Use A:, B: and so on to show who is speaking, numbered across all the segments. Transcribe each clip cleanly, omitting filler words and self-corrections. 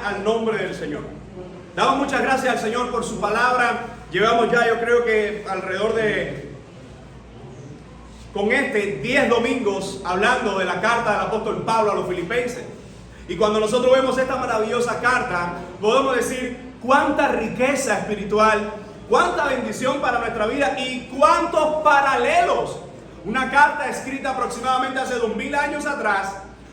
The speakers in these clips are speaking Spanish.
A: sea al nombre del Señor. Damos muchas gracias al Señor por su palabra. Llevamos ya, yo creo que alrededor de, con 10 domingos hablando de la carta del apóstol Pablo a los filipenses. Y cuando nosotros vemos esta maravillosa carta, podemos decir cuánta riqueza espiritual, cuánta bendición para nuestra vida y cuántos paralelos. Una carta escrita aproximadamente hace 2000 años atrás,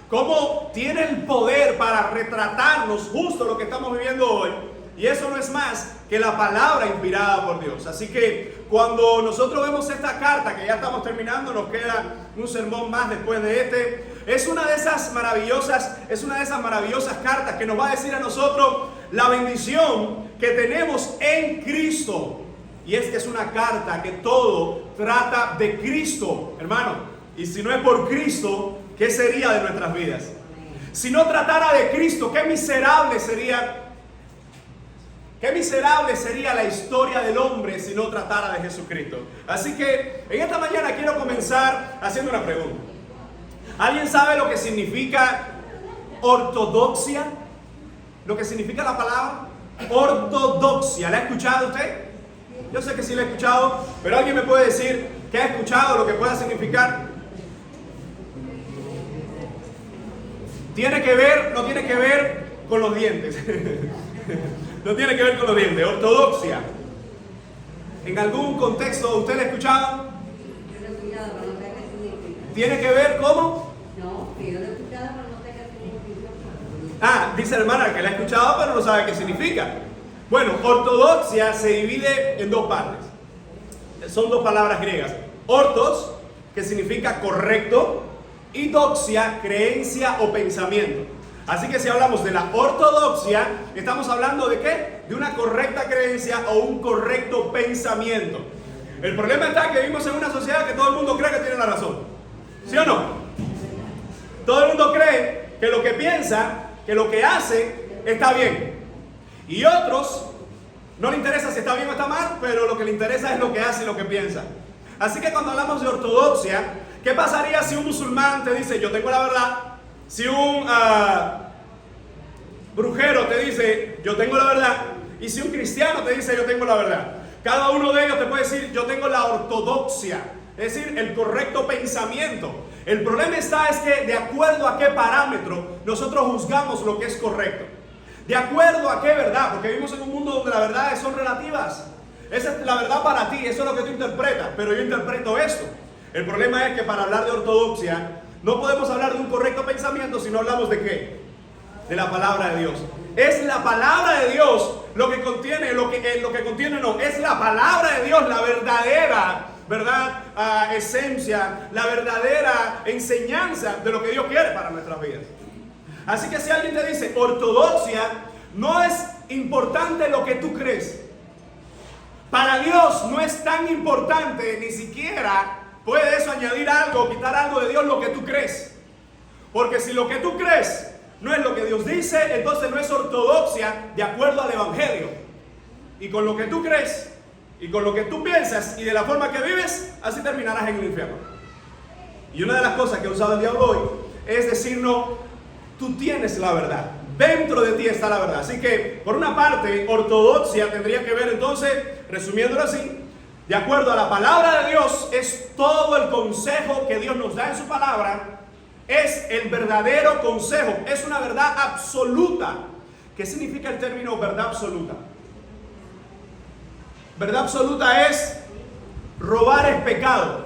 A: cómo tiene el poder para retratarnos justo lo que estamos viviendo hoy. Y eso no es más que la palabra inspirada por Dios. Así que cuando nosotros vemos esta carta, que ya estamos terminando, nos queda un sermón más después de este. Es una de esas maravillosas cartas que nos va a decir a nosotros la bendición que tenemos en Cristo. Y es que es una carta que todo trata de Cristo, hermano. Y si no es por Cristo, ¿qué sería de nuestras vidas? Si no tratara de Cristo, qué miserable sería la historia del hombre si no tratara de Jesucristo. Así que en esta mañana quiero comenzar haciendo una pregunta. ¿Alguien sabe lo que significa ortodoxia? ¿Lo que significa la palabra ortodoxia? ¿La ha escuchado usted? Yo sé que sí la he escuchado, pero ¿alguien me puede decir qué ha escuchado, lo que pueda significar? ¿Tiene que ver? No tiene que ver con los dientes. No tiene que ver con los dientes. Ortodoxia. ¿En algún contexto usted la ha escuchado?
B: Yo lo he escuchado, pero no sé qué significa.
A: ¿Tiene que ver cómo?
B: No, que yo lo he escuchado, pero no sé qué significa.
A: Dice la hermana que la ha escuchado, pero no sabe qué significa. Bueno, ortodoxia se divide en dos partes. Son dos palabras griegas. Ortos, que significa correcto, y doxia, creencia o pensamiento. Así que si hablamos de la ortodoxia, estamos hablando de ¿qué? De una correcta creencia o un correcto pensamiento. El problema está que vivimos en una sociedad que todo el mundo cree que tiene la razón. ¿Sí o no? Todo el mundo cree que lo que piensa, que lo que hace, está bien. Y otros, no le interesa si está bien o está mal, pero lo que le interesa es lo que hace y lo que piensa. Así que cuando hablamos de ortodoxia, ¿qué pasaría si un musulmán te dice, yo tengo la verdad? Si un brujero te dice, yo tengo la verdad, y si un cristiano te dice, yo tengo la verdad, cada uno de ellos te puede decir, yo tengo la ortodoxia, es decir, el correcto pensamiento. El problema es que de acuerdo a qué parámetro nosotros juzgamos lo que es correcto, de acuerdo a qué verdad, porque vivimos en un mundo donde las verdades son relativas. Esa es la verdad para ti, eso es lo que tú interpretas, pero yo interpreto esto. El problema es que para hablar de ortodoxia no podemos hablar de un correcto pensamiento si no hablamos de ¿qué? De la palabra de Dios. Es la palabra de Dios lo que contiene, es la palabra de Dios la verdadera, ¿verdad? Esencia, la verdadera enseñanza de lo que Dios quiere para nuestras vidas. Así que si alguien te dice ortodoxia, no es importante lo que tú crees. Para Dios no es tan importante, ni siquiera puede eso añadir algo o quitar algo de Dios lo que tú crees. Porque si lo que tú crees no es lo que Dios dice, entonces no es ortodoxia de acuerdo al Evangelio. Y con lo que tú crees, y con lo que tú piensas, y de la forma que vives, así terminarás en el infierno. Y una de las cosas que ha usado el diablo hoy es decirnos, tú tienes la verdad. Dentro de ti está la verdad. Así que, por una parte, ortodoxia tendría que ver entonces, resumiéndolo así, de acuerdo a la palabra de Dios, es todo el consejo que Dios nos da en su palabra, es el verdadero consejo, es una verdad absoluta. ¿Qué significa el término verdad absoluta? Verdad absoluta es robar es pecado.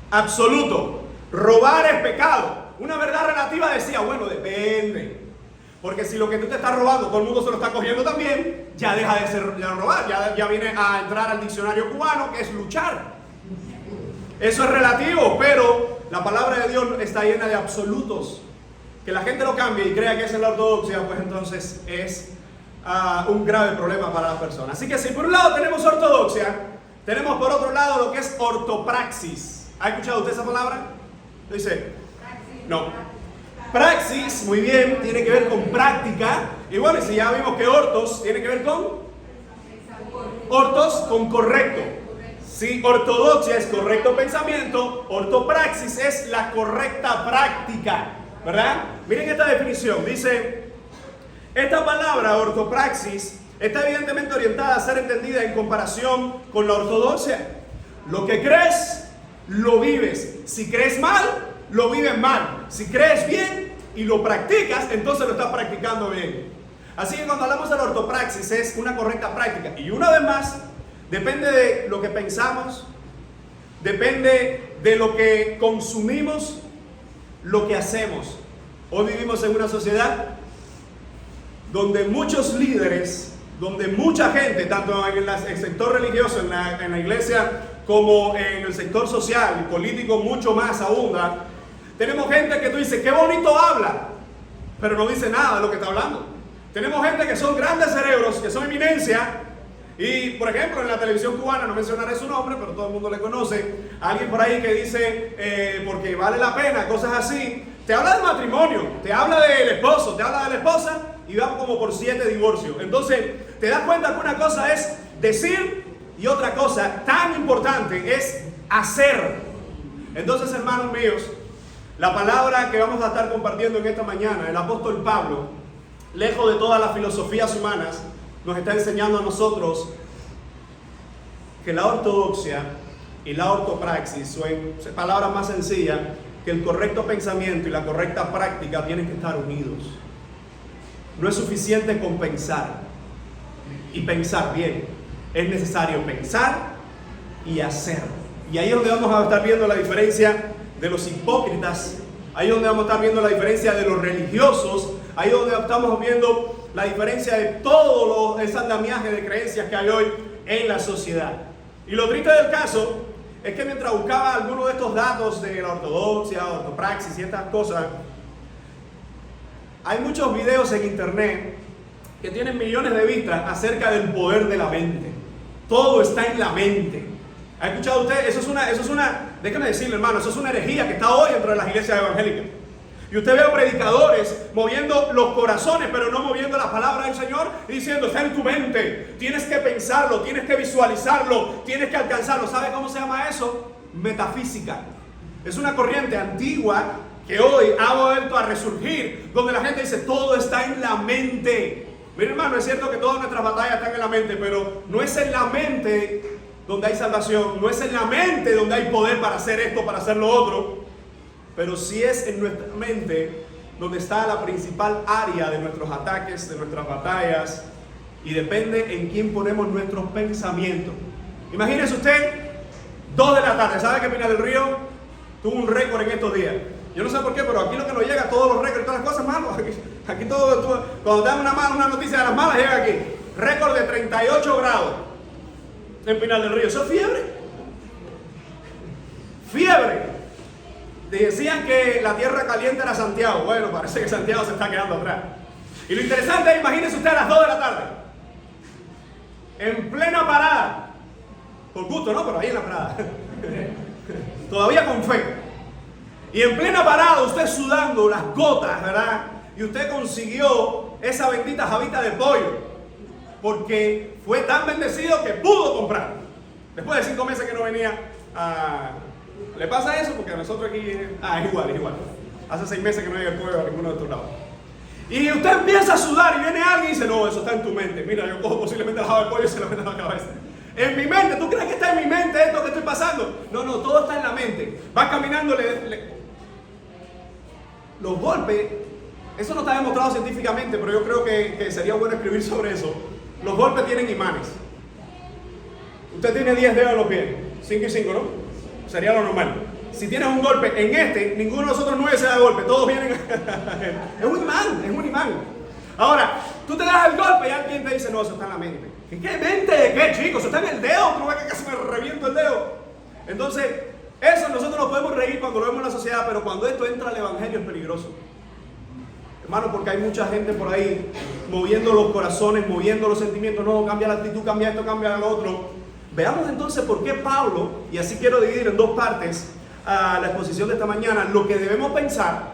A: Absoluto. Robar es pecado. Una verdad relativa decía, bueno, depende. Porque si lo que tú te estás robando, todo el mundo se lo está cogiendo también, ya deja de ser robar, ya viene a entrar al diccionario cubano, que es luchar. Eso es relativo, pero la palabra de Dios está llena de absolutos. Que la gente lo cambie y crea que esa es la ortodoxia, pues entonces es un grave problema para la persona. Así que si por un lado tenemos ortodoxia, tenemos por otro lado lo que es ortopraxis. ¿Ha escuchado usted esa palabra? Dice, no. Praxis, muy bien, tiene que ver con práctica. Y bueno, si ya vimos que ortos tiene que ver con ortos, con correcto. Si ortodoxia es correcto pensamiento, ortopraxis es la correcta práctica. ¿verdad? Miren esta definición, dice, esta palabra ortopraxis está evidentemente orientada a ser entendida en comparación con la ortodoxia. Lo que crees, lo vives. Si crees mal, lo vives mal. Si crees bien y lo practicas, entonces lo estás practicando bien. Así que cuando hablamos de la ortopraxis es una correcta práctica. Y una vez más, depende de lo que pensamos, depende de lo que consumimos, lo que hacemos. Hoy vivimos en una sociedad donde muchos líderes, donde mucha gente, tanto en el sector religioso, en la iglesia, como en el sector social y político mucho más aún, tenemos gente que tú dices, qué bonito habla, pero no dice nada de lo que está hablando. Tenemos gente que son grandes cerebros, que son eminencia, y por ejemplo en la televisión cubana, no mencionaré su nombre, pero todo el mundo le conoce, alguien por ahí que dice, porque vale la pena, cosas así, te habla del matrimonio, te habla del esposo, te habla de la esposa, y va como por 7 divorcios. Entonces te das cuenta que una cosa es decir y otra cosa tan importante es hacer. Entonces, hermanos míos, la palabra que vamos a estar compartiendo en esta mañana, el apóstol Pablo, lejos de todas las filosofías humanas, nos está enseñando a nosotros que la ortodoxia y la ortopraxis, o en palabras más sencillas, que el correcto pensamiento y la correcta práctica tienen que estar unidos. No es suficiente con pensar y pensar bien. Es necesario pensar y hacer. Y ahí es donde vamos a estar viendo la diferencia de los hipócritas. Ahí es donde vamos a estar viendo la diferencia de los religiosos. Ahí es donde estamos viendo la diferencia de todo ese andamiaje de creencias que hay hoy en la sociedad. Y lo triste del caso es que mientras buscaba algunos de estos datos de la ortodoxia, ortopraxis y estas cosas, hay muchos videos en internet que tienen millones de vistas acerca del poder de la mente. Todo está en la mente. ¿Ha escuchado usted? Eso es una, déjame decirle, hermano, eso es una herejía que está hoy dentro de las iglesias evangélicas. Y usted ve a predicadores moviendo los corazones, pero no moviendo la palabra del Señor, y diciendo, está en tu mente, tienes que pensarlo, tienes que visualizarlo, tienes que alcanzarlo. ¿Sabe cómo se llama eso? Metafísica. Es una corriente antigua que hoy ha vuelto a resurgir, donde la gente dice, todo está en la mente. Mira, hermano, es cierto que todas nuestras batallas están en la mente, pero no es en la mente donde hay salvación, no es en la mente donde hay poder para hacer esto, para hacer lo otro, pero sí es en nuestra mente donde está la principal área de nuestros ataques, de nuestras batallas, y depende en quién ponemos nuestros pensamientos. Imagínese usted, 2 de la tarde, ¿sabe que Pinar del Río tuvo un récord en estos días? Yo no sé por qué, pero aquí lo que nos llega, todos los récords y todas las cosas malas. Aquí todo, cuando te dan una noticia de las malas, llega aquí. Récord de 38 grados en Pinar del Río. Eso es fiebre. Fiebre. Decían que la tierra caliente era Santiago. Bueno, parece que Santiago se está quedando atrás. Y lo interesante es, imagínense usted a las 2 de la tarde, en plena parada. Por gusto, ¿no? Pero ahí en la parada. Todavía con fe. Y en plena parada, usted sudando las gotas, ¿verdad? Y usted consiguió esa bendita jabita de pollo, porque fue tan bendecido que pudo comprar. Después de 5 meses que no venía a... ¿Le pasa eso? Porque a nosotros aquí... es igual. Hace 6 meses que no llega el pollo a ninguno de estos lados. Y usted empieza a sudar y viene alguien y dice, no, eso está en tu mente. Mira, yo cojo posiblemente la java de pollo y se la meto en la cabeza. En mi mente, ¿tú crees que está en mi mente esto que estoy pasando? No, todo está en la mente. Va caminando, los golpes, eso no está demostrado científicamente, pero yo creo que sería bueno escribir sobre eso. Los golpes tienen imanes. Usted tiene 10 dedos en los pies, 5 y 5, ¿no? Sería lo normal. Si tienes un golpe en ninguno de nosotros 9 se da golpe, todos vienen. Es un imán. Ahora, tú te das el golpe y alguien te dice, no, eso está en la mente. ¿Qué mente de qué, chicos? Eso está en el dedo, tú ves que casi me reviento el dedo. Entonces, eso nosotros nos podemos reír cuando lo vemos en la sociedad, pero cuando esto entra al evangelio es peligroso. Hermano, porque hay mucha gente por ahí moviendo los corazones, moviendo los sentimientos. No, cambia la actitud, cambia esto, cambia lo otro. Veamos entonces por qué Pablo, y así quiero dividir en 2 partes a la exposición de esta mañana, lo que debemos pensar,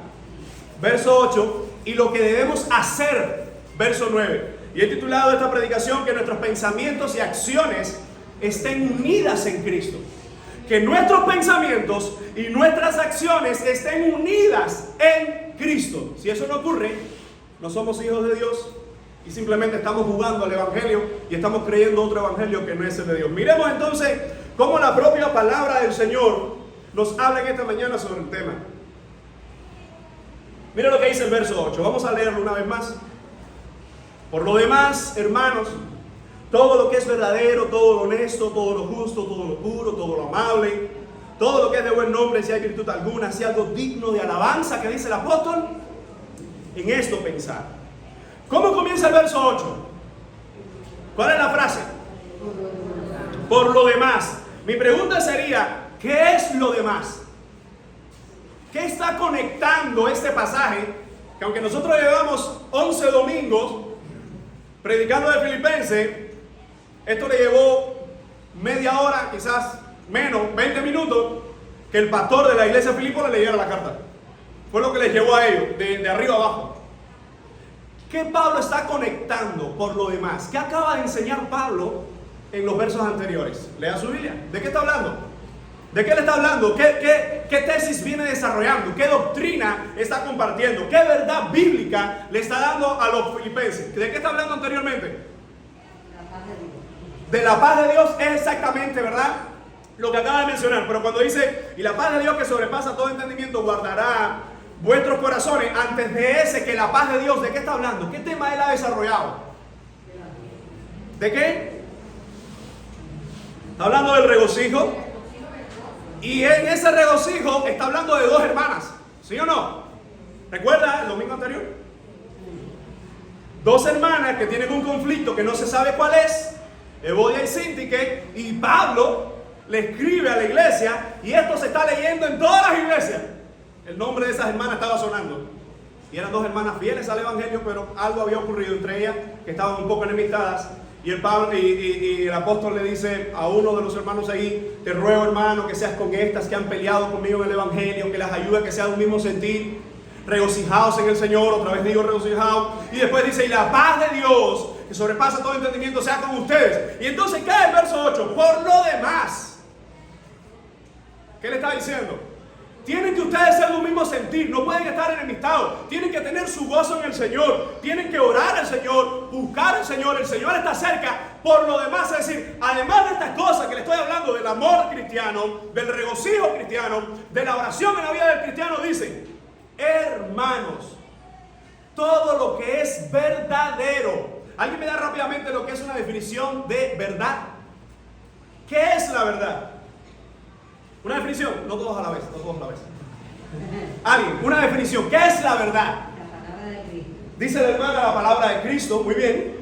A: verso 8, y lo que debemos hacer, verso 9. Y he titulado esta predicación que nuestros pensamientos y acciones estén unidas en Cristo. Que nuestros pensamientos y nuestras acciones estén unidas en Cristo. Si eso no ocurre, no somos hijos de Dios y simplemente estamos jugando al evangelio y estamos creyendo otro evangelio que no es el de Dios. Miremos entonces cómo la propia palabra del Señor nos habla en esta mañana sobre el tema. Mira lo que dice el verso 8. Vamos a leerlo una vez más. Por lo demás, hermanos, todo lo que es verdadero, todo lo honesto, todo lo justo, todo lo puro, todo lo amable, todo lo que es de buen nombre, si hay virtud alguna, si algo digno de alabanza, que dice el apóstol, en esto pensar. ¿Cómo comienza el verso 8? ¿Cuál es la frase? Por lo demás. Mi pregunta sería, ¿qué es lo demás? ¿Qué está conectando este pasaje? Que aunque nosotros llevamos 11 domingos predicando de Filipenses, esto le llevó media hora, quizás menos, 20 minutos, que el pastor de la iglesia de Filipo le leyera la carta. Fue lo que les llevó a ellos, de arriba abajo. ¿Qué Pablo está conectando por lo demás? ¿Qué acaba de enseñar Pablo en los versos anteriores? Lea su Biblia. ¿De qué está hablando? ¿De qué le está hablando? ¿Qué tesis viene desarrollando? ¿Qué doctrina está compartiendo? ¿Qué verdad bíblica le está dando a los filipenses? ¿De qué está hablando anteriormente? De la paz de Dios es exactamente, ¿verdad? Lo que acaba de mencionar. Pero cuando dice, y la paz de Dios que sobrepasa todo entendimiento guardará vuestros corazones, antes de ese, que la paz de Dios, ¿de qué está hablando? ¿Qué tema él ha desarrollado? ¿De qué? Está hablando del regocijo. Y en ese regocijo está hablando de dos hermanas, ¿sí o no? ¿Recuerda el domingo anterior? Dos hermanas que tienen un conflicto que no se sabe cuál es, Evodia y Síntique, y Pablo le escribe a la iglesia, y esto se está leyendo en todas las iglesias. El nombre de esas hermanas estaba sonando. Y eran dos hermanas fieles al evangelio, pero algo había ocurrido entre ellas, que estaban un poco enemistadas. Y el apóstol le dice a uno de los hermanos ahí, te ruego, hermano, que seas con estas que han peleado conmigo en el evangelio, que las ayude, que sea de un mismo sentir, regocijaos en el Señor. Otra vez digo regocijaos. Y después dice, y la paz de Dios, que sobrepasa todo entendimiento, sea con ustedes. Y entonces cae el verso 8, por lo demás. ¿Qué le está diciendo? Tienen que ustedes ser de un mismo sentir, no pueden estar enemistados, tienen que tener su gozo en el Señor, tienen que orar al Señor, buscar al Señor, el Señor está cerca. Por lo demás, es decir, además de estas cosas que le estoy hablando, del amor cristiano, del regocijo cristiano, de la oración en la vida del cristiano, dice, hermanos, todo lo que es verdadero. ¿Alguien me da rápidamente lo que es una definición de verdad? ¿Qué es la verdad? Una definición, no todos a la vez, no todos a la vez. Alguien, una definición, ¿qué es la verdad?
B: La palabra de Cristo.
A: Dice la hermana la palabra de Cristo, muy bien.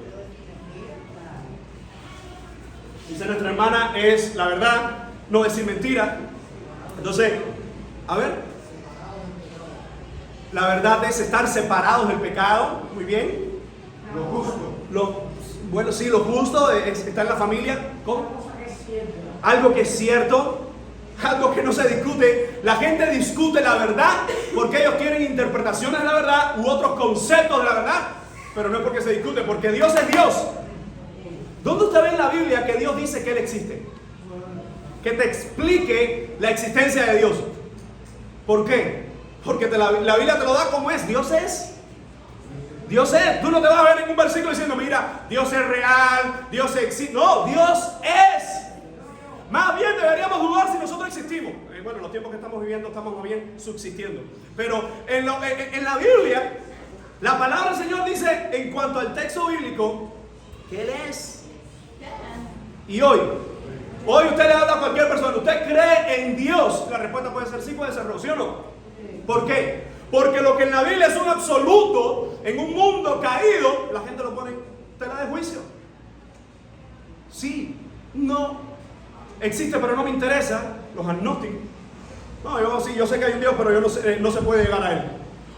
A: Dice nuestra hermana, es la verdad, no decir mentira. Entonces, a ver. La verdad es estar separados del pecado, muy bien. Lo justo. Bueno, sí, lo justo es estar en la familia. ¿Cómo? Algo que es cierto. Algo que no se discute. La gente discute la verdad porque ellos tienen interpretaciones de la verdad u otros conceptos de la verdad, pero no es porque se discute, porque Dios es Dios. ¿Dónde usted ve en la Biblia que Dios dice que Él existe? Que te explique la existencia de Dios. ¿Por qué? Porque la Biblia te lo da como es. Dios es. Dios es. Tú no te vas a ver en un versículo diciendo, mira, Dios es real, Dios existe. No, Dios es. Más bien deberíamos dudar si nosotros existimos. Bueno, en los tiempos que estamos viviendo estamos más bien subsistiendo. Pero en la Biblia, la palabra del Señor dice, en cuanto al texto bíblico, que Él es. Y hoy usted le habla a cualquier persona, ¿usted cree en Dios? La respuesta puede ser sí, puede ser no, ¿sí o no? ¿Por qué? Porque lo que en la Biblia es un absoluto, en un mundo caído, la gente lo pone en tela de juicio. Sí, no. Existe, pero no me interesa. Los agnósticos. No, yo sé que hay un Dios, pero yo no se puede llegar a Él.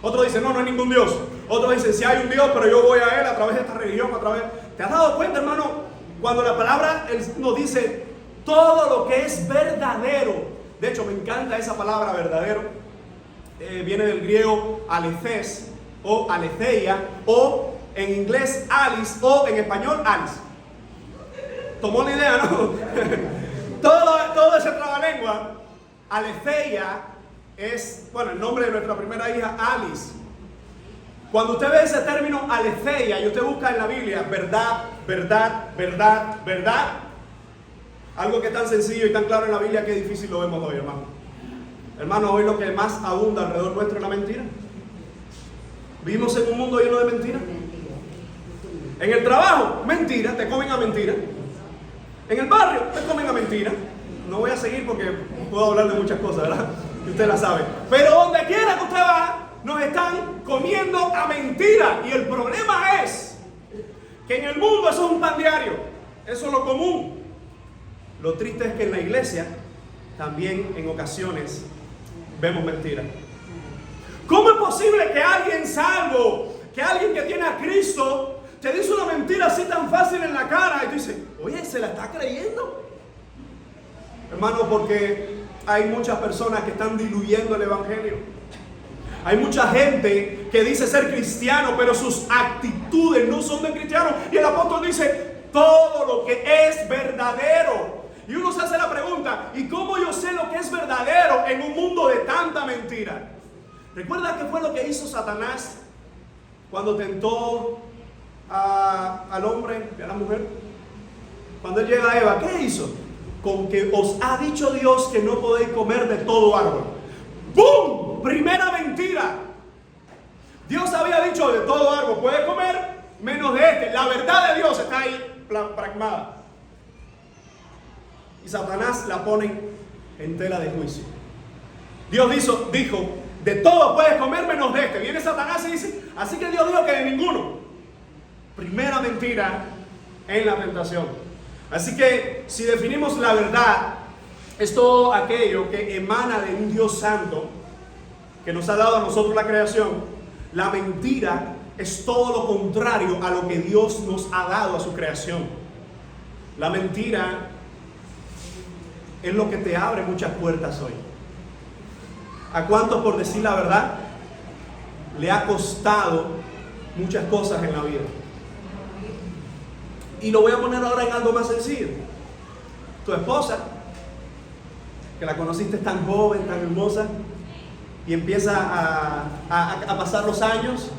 A: Otro dice, no hay ningún Dios. Otro dice, sí hay un Dios, pero yo voy a Él a través de esta religión, a través. ¿Te has dado cuenta, hermano? Cuando la palabra nos dice todo lo que es verdadero. De hecho, me encanta esa palabra verdadero. Viene del griego aletheia o aletheia, o en inglés alice, o en español alice. Tomó la idea, ¿no? Todo ese trabalengua, aletheia, es, bueno, el nombre de nuestra primera hija, Alice. Cuando usted ve ese término aletheia y usted busca en la Biblia verdad, verdad, verdad, verdad, algo que es tan sencillo y tan claro en la Biblia que es difícil lo vemos hoy, hermano. Hermano, hoy lo que más abunda alrededor nuestro es la mentira. Vivimos en un mundo lleno de mentiras. En el trabajo, mentira, te comen a mentira. En el barrio, te comen a mentira. No voy a seguir porque puedo hablar de muchas cosas, ¿verdad? Y usted la sabe. Pero donde quiera que usted va, nos están comiendo a mentira. Y el problema es que en el mundo eso es un pan diario. Eso es lo común. Lo triste es que en la iglesia también en ocasiones vemos mentiras. ¿Cómo es posible que alguien salvo, que alguien que tiene a Cristo, te dice una mentira así tan fácil en la cara y tú dices, oye, ¿se la está creyendo? Hermano, porque hay muchas personas que están diluyendo el evangelio. Hay mucha gente que dice ser cristiano, pero sus actitudes no son de cristiano. Y el apóstol dice, todo lo que es verdadero. Y uno se hace la pregunta, ¿y cómo yo sé lo que es verdadero en un mundo de tanta mentira? ¿Recuerda qué fue lo que hizo Satanás cuando tentó al hombre y a la mujer? Cuando él llega a Eva, ¿qué hizo? Con que os ha dicho Dios que no podéis comer de todo árbol. ¡Bum! Primera mentira. Dios había dicho de todo árbol puedes comer, menos de este. La verdad de Dios está ahí plasmada. Y Satanás la pone en tela de juicio. Dios dijo, de todo puedes comer menos de este. Viene Satanás y dice, así que Dios dijo que de ninguno. Primera mentira en la tentación. Así que si definimos la verdad, es todo aquello que emana de un Dios santo que nos ha dado a nosotros la creación. La mentira es todo lo contrario a lo que Dios nos ha dado a su creación. La mentira es lo que te abre muchas puertas hoy. ¿A cuántos, por decir la verdad, le ha costado muchas cosas en la vida? Y lo voy a poner ahora en algo más sencillo. Tu esposa, que la conociste tan joven, tan hermosa, y empieza a pasar los años,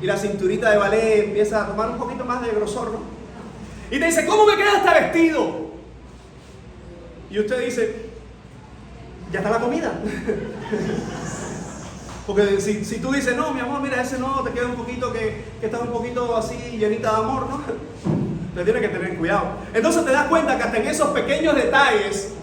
A: y la cinturita de ballet empieza a tomar un poquito más de grosor, ¿no? Y te dice, ¿cómo me queda este vestido? Y usted dice, ya está la comida. Porque si tú dices, no, mi amor, mira, ese no, te queda un poquito que está un poquito así, llenita de amor, ¿no? Te tienes que tener cuidado. Entonces te das cuenta que hasta en esos pequeños detalles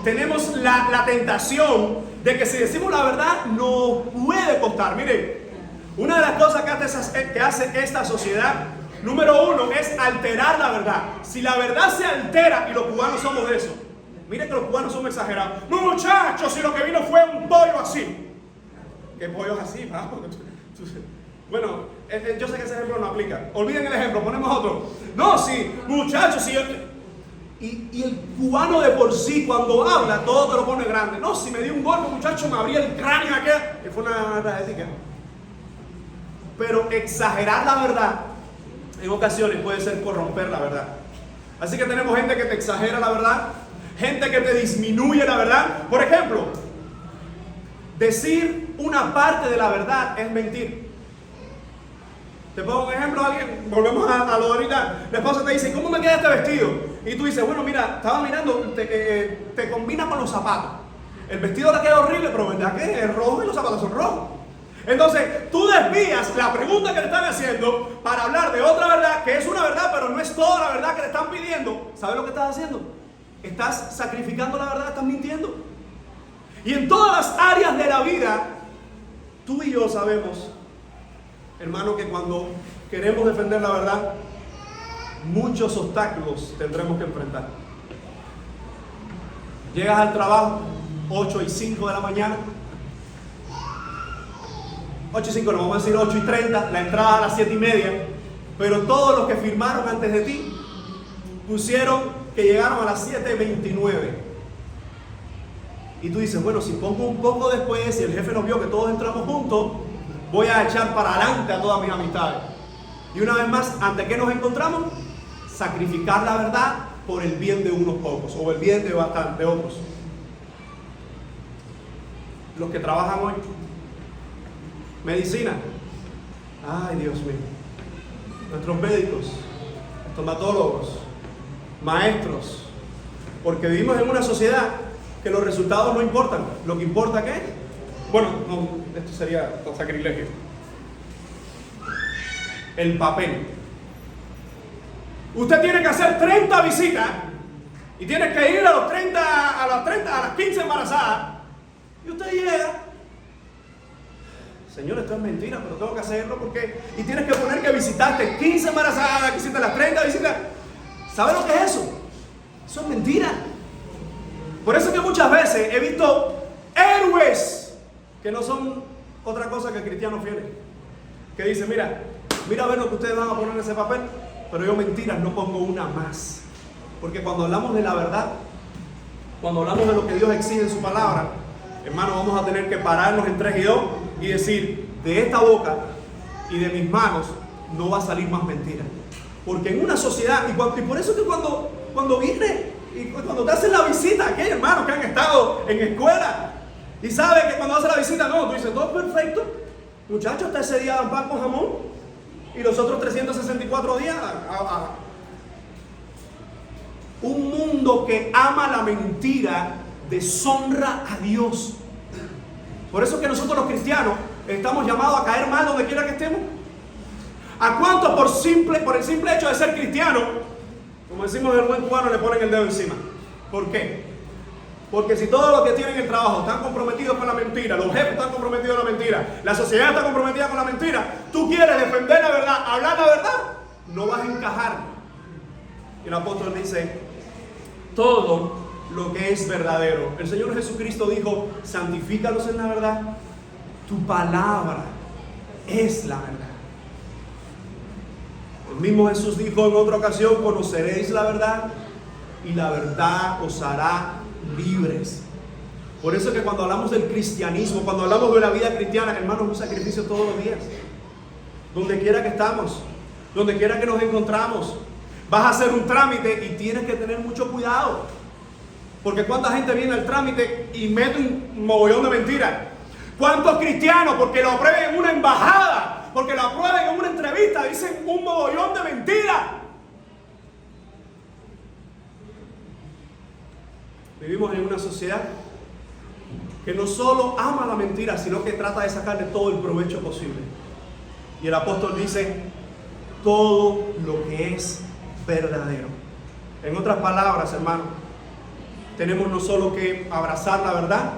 A: tenemos la tentación de que si decimos la verdad nos puede costar. Mire, una de las cosas que hace esta sociedad, número uno, es alterar la verdad. Si la verdad se altera, y los cubanos somos de eso. Mire que los cubanos son exagerados. No, muchachos, si lo que vino fue un pollo así. ¿Qué pollo es así? Bueno, yo sé que ese ejemplo no aplica. Olviden el ejemplo, ponemos otro. No, sí, muchachos, si yo... Y el cubano de por sí, cuando habla, todo te lo pone grande. No, si me dio un golpe, muchacho, me abría el cráneo aquí. Que fue una rajetica. Pero exagerar la verdad, en ocasiones, puede ser corromper la verdad. Así que tenemos gente que te exagera la verdad, gente que te disminuye la verdad. Por ejemplo, decir una parte de la verdad es mentir. Te pongo un ejemplo, alguien, volvemos a lo de ahorita. La esposa te dice, ¿cómo me queda este vestido? Y tú dices, bueno, mira, estaba mirando, te combina con los zapatos. El vestido le queda horrible, pero ¿verdad que es rojo y los zapatos son rojos? Entonces, tú desvías la pregunta que te están haciendo para hablar de otra verdad, que es una verdad, pero no es toda la verdad que te están pidiendo. ¿Sabes lo que estás haciendo? Estás sacrificando la verdad, estás mintiendo. Y en todas las áreas de la vida, tú y yo sabemos, hermano, que cuando queremos defender la verdad, muchos obstáculos tendremos que enfrentar. Llegas al trabajo, 8:05 de la mañana. 8:05, no vamos a decir 8:30, la entrada a las 7:30. Pero todos los que firmaron antes de ti pusieron que llegaron a las 7:29. Y tú dices, bueno, si pongo un poco después, si el jefe nos vio que todos entramos juntos, voy a echar para adelante a todas mis amistades. Y una vez más, ¿ante qué nos encontramos? Sacrificar la verdad por el bien de unos pocos o el bien de otros. Los que trabajan hoy, medicina, Ay, Dios mío. Nuestros médicos, estomatólogos, maestros, porque vivimos en una sociedad que los resultados no importan. Lo que importa, ¿qué? Bueno, no, esto sería un sacrilegio. El papel. Usted tiene que hacer 30 visitas y tiene que ir a las 15 embarazadas y usted llega. Señor, esto es mentira, pero tengo que hacerlo porque... Y tienes que poner que visitaste 15 embarazadas, que hiciste las 30 visitas. ¿Sabe lo que es eso? Eso es mentira. Por eso es que muchas veces he visto héroes que no son otra cosa que cristianos fieles. Que dicen, mira a ver lo que ustedes van a poner en ese papel, pero yo mentiras no pongo una más. Porque cuando hablamos de la verdad, cuando hablamos de lo que Dios exige en su palabra, hermano, vamos a tener que pararnos en 3 y 2 y decir, de esta boca y de mis manos no va a salir más mentira. Porque en una sociedad, y por eso que cuando viene y cuando te hacen la visita, aquellos hermanos que han estado en escuela y saben que cuando hacen la visita, no, tú dices, todo perfecto, muchachos, hasta ese día dan pan con jamón y los otros 364 días un mundo que ama la mentira deshonra a Dios. Por eso que nosotros los cristianos estamos llamados a caer mal donde quiera que estemos. ¿A cuántos por el simple hecho de ser cristiano, como decimos el buen cubano, le ponen el dedo encima? ¿Por qué? Porque si todos los que tienen el trabajo están comprometidos con la mentira, los jefes están comprometidos con la mentira, la sociedad está comprometida con la mentira, tú quieres defender la verdad, hablar la verdad, no vas a encajar. Y el apóstol dice, todo lo que es verdadero. El Señor Jesucristo dijo, santifícalos en la verdad, tu palabra es la verdad. El mismo Jesús dijo en otra ocasión, conoceréis la verdad y la verdad os hará libres. Por eso es que cuando hablamos del cristianismo, cuando hablamos de la vida cristiana, hermanos, un sacrificio todos los días. Donde quiera que estamos, donde quiera que nos encontramos, vas a hacer un trámite y tienes que tener mucho cuidado. Porque cuánta gente viene al trámite y mete un mogollón de mentiras. ¿Cuántos cristianos, porque lo aprueben en una embajada, porque lo aprueben en una entrevista, dicen un mogollón de mentiras? Vivimos en una sociedad que no solo ama la mentira, sino que trata de sacarle todo el provecho posible. Y el apóstol dice, todo lo que es verdadero. En otras palabras, hermano, tenemos no solo que abrazar la verdad,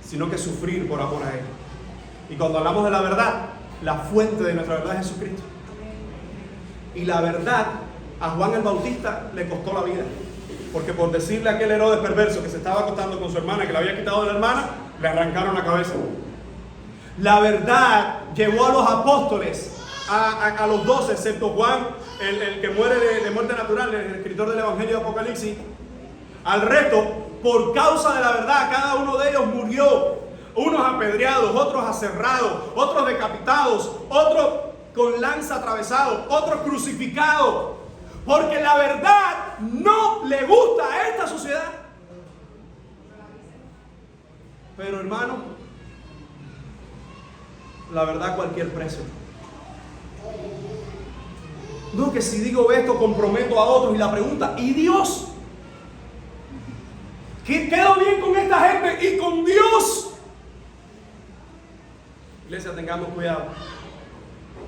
A: sino que sufrir por amor a Él. Y cuando hablamos de la verdad, la fuente de nuestra verdad es Jesucristo. Y la verdad a Juan el Bautista le costó la vida. Porque por decirle a aquel Herodes perverso que se estaba acostando con su hermana, que le había quitado de la hermana, le arrancaron la cabeza. La verdad llevó a los apóstoles, a los 12, excepto Juan, el que muere de muerte natural, el escritor del Evangelio de Apocalipsis, al resto, por causa de la verdad, cada uno de ellos murió. Unos apedreados, otros aserrados, otros decapitados, otros con lanza atravesados, otros crucificados. Porque la verdad no le gusta a esta sociedad. Pero hermano, la verdad a cualquier precio. No, que si digo esto comprometo a otros. Y la pregunta, ¿y Dios? ¿Quedo bien con esta gente y con Dios? Iglesia, tengamos cuidado.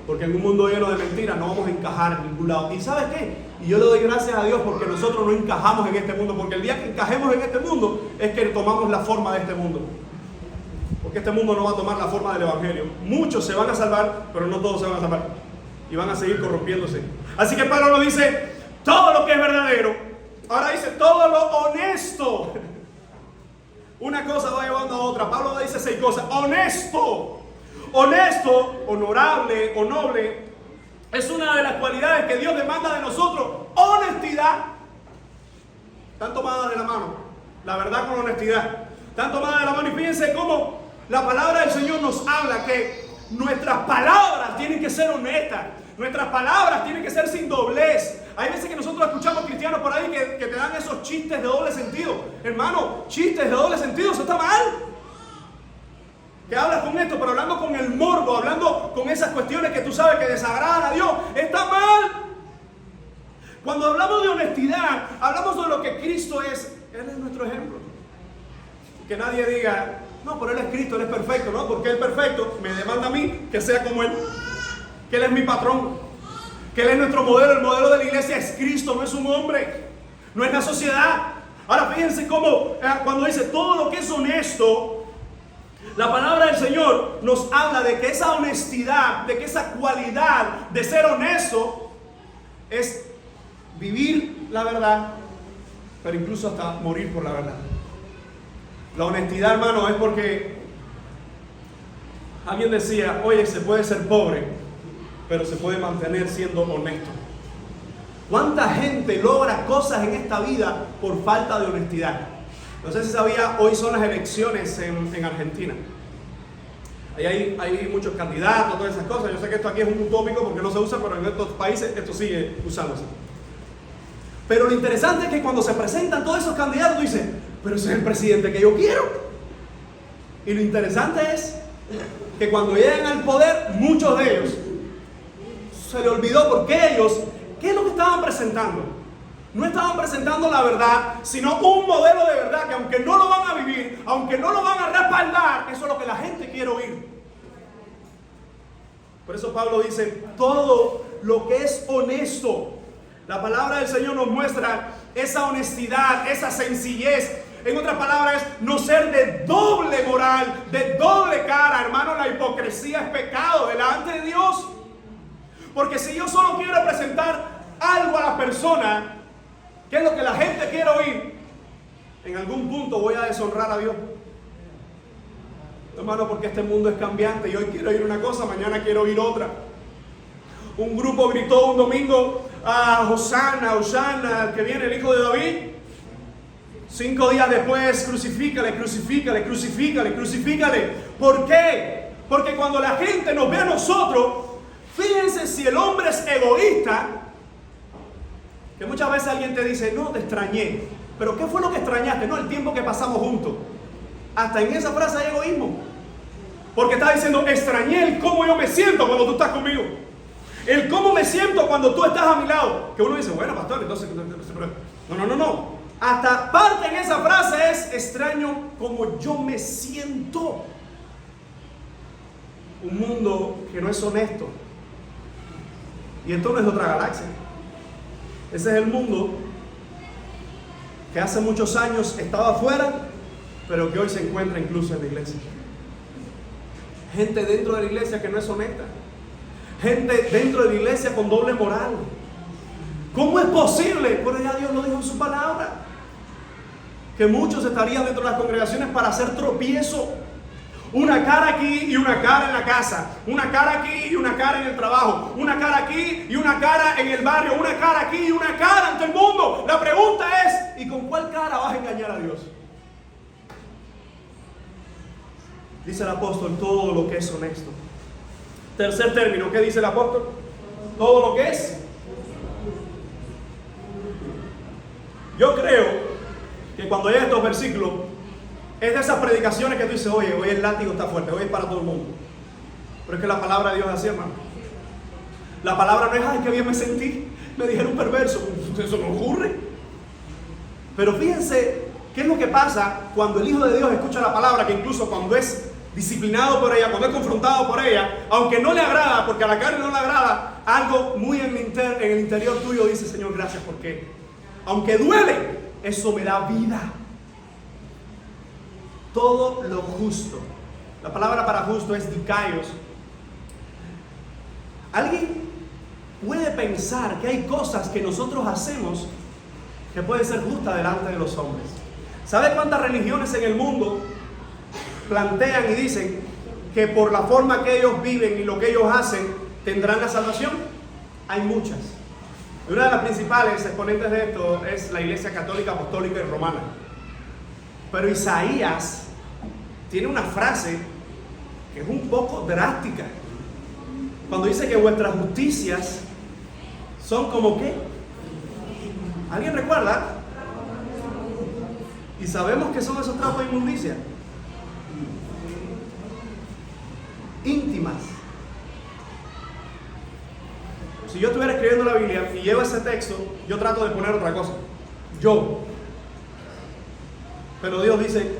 A: Porque en un mundo lleno de mentiras no vamos a encajar en ningún lado. ¿Y sabes qué? Y yo le doy gracias a Dios porque nosotros no encajamos en este mundo. Porque el día que encajemos en este mundo es que tomamos la forma de este mundo. Porque este mundo no va a tomar la forma del Evangelio. Muchos se van a salvar, pero no todos se van a salvar. Y van a seguir corrompiéndose. Así que Pablo nos dice, todo lo que es verdadero. Ahora dice, todo lo honesto. Una cosa va llevando a otra. Pablo dice 6 cosas. Honesto. Honesto, honorable o noble es una de las cualidades que Dios demanda de nosotros. Honestidad. Están tomadas de la mano. La verdad con honestidad. Están tomadas de la mano. Y fíjense cómo la palabra del Señor nos habla que nuestras palabras tienen que ser honestas. Nuestras palabras tienen que ser sin doblez. Hay veces que nosotros escuchamos cristianos por ahí que te dan esos chistes de doble sentido. Hermano, chistes de doble sentido, eso está mal. que hablas con esto, pero hablando con el morbo, hablando con esas cuestiones que tú sabes que desagradan a Dios, está mal. Cuando hablamos de honestidad, hablamos de lo que Cristo es. Él es nuestro ejemplo. Que nadie diga, no, pero Él es Cristo, Él es perfecto, ¿no? Porque Él es perfecto, me demanda a mí que sea como Él. Que Él es mi patrón. Que Él es nuestro modelo. El modelo de la iglesia es Cristo, no es un hombre. No es la sociedad. Ahora fíjense cómo cuando dice todo lo que es honesto, la palabra del Señor nos habla de que esa honestidad, de que esa cualidad de ser honesto es vivir la verdad, pero incluso hasta morir por la verdad. La honestidad, hermano, es porque alguien decía, oye, se puede ser pobre, pero se puede mantener siendo honesto. ¿Cuánta gente logra cosas en esta vida por falta de honestidad? No sé si sabía, hoy son las elecciones en Argentina. Ahí hay muchos candidatos, todas esas cosas. Yo sé que esto aquí es un utópico porque no se usa, pero en estos países esto sigue usándose. Pero lo interesante es que cuando se presentan todos esos candidatos, tú dices, pero ese es el presidente que yo quiero. Y lo interesante es que cuando llegan al poder, muchos de ellos se le olvidó porque ellos, ¿qué es lo que estaban presentando? No estaban presentando la verdad, sino un modelo de verdad que aunque no lo van a vivir, aunque no lo van a respaldar, eso es lo que la gente quiere oír. Por eso Pablo dice, todo lo que es honesto. La palabra del Señor nos muestra esa honestidad, esa sencillez. En otras palabras, no ser de doble moral, de doble cara. Hermano, la hipocresía es pecado delante de Dios. Porque si yo solo quiero presentar algo a la persona, ¿qué es lo que la gente quiere oír? En algún punto voy a deshonrar a Dios. Hermano, porque este mundo es cambiante y hoy quiero oír una cosa, mañana quiero oír otra. Un grupo gritó un domingo a Hosanna, Hosanna, que viene el hijo de David. 5 días después, crucifícale, crucifícale, crucifícale, crucifícale. ¿Por qué? Porque cuando la gente nos ve a nosotros, fíjense si el hombre es egoísta, que muchas veces alguien te dice, no, te extrañé. ¿Pero qué fue lo que extrañaste? No, el tiempo que pasamos juntos. Hasta en esa frase hay egoísmo. Porque está diciendo, extrañé el cómo yo me siento cuando tú estás conmigo. El cómo me siento cuando tú estás a mi lado. Que uno dice, bueno, pastor, entonces... No. Hasta parte en esa frase es, extraño como yo me siento. Un mundo que no es honesto. Y esto no es otra galaxia. Ese es el mundo que hace muchos años estaba afuera, pero que hoy se encuentra incluso en la iglesia. Gente dentro de la iglesia que no es honesta. Gente dentro de la iglesia con doble moral. ¿Cómo es posible? Pero ya Dios lo dijo en su palabra. Que muchos estarían dentro de las congregaciones para hacer tropiezo. Una cara aquí y una cara en la casa. Una cara aquí y una cara en el trabajo. Una cara aquí y una cara en el barrio. Una cara aquí y una cara ante el mundo. La pregunta es, ¿y con cuál cara vas a engañar a Dios? Dice el apóstol, todo lo que es honesto. Tercer término, ¿qué dice el apóstol? Todo lo que es. Yo creo que cuando llega estos versículos, es de esas predicaciones que tú dices, oye, hoy el látigo está fuerte, hoy es para todo el mundo. Pero es que la palabra de Dios es así, hermano. La palabra no es, ay, qué bien me sentí, me dijeron perverso. Eso no ocurre. Pero fíjense qué es lo que pasa cuando el Hijo de Dios escucha la palabra, que incluso cuando es disciplinado por ella, cuando es confrontado por ella, aunque no le agrada, porque a la carne no le agrada, algo muy en el interior tuyo dice, Señor, gracias, porque aunque duele, eso me da vida. Todo lo justo. La palabra para justo es dikaios. ¿Alguien puede pensar que hay cosas que nosotros hacemos que pueden ser justas delante de los hombres? ¿Sabe cuántas religiones en el mundo plantean y dicen que por la forma que ellos viven y lo que ellos hacen tendrán la salvación? Hay muchas. Una de las principales exponentes de esto es la Iglesia Católica, Apostólica y Romana. Pero Isaías tiene una frase que es un poco drástica. Cuando dice que vuestras justicias son como ¿qué? ¿Alguien recuerda? Y sabemos que son esos trapos de inmundicia. Si yo estuviera escribiendo la Biblia y llevo ese texto, yo trato de poner otra cosa. Pero Dios dice,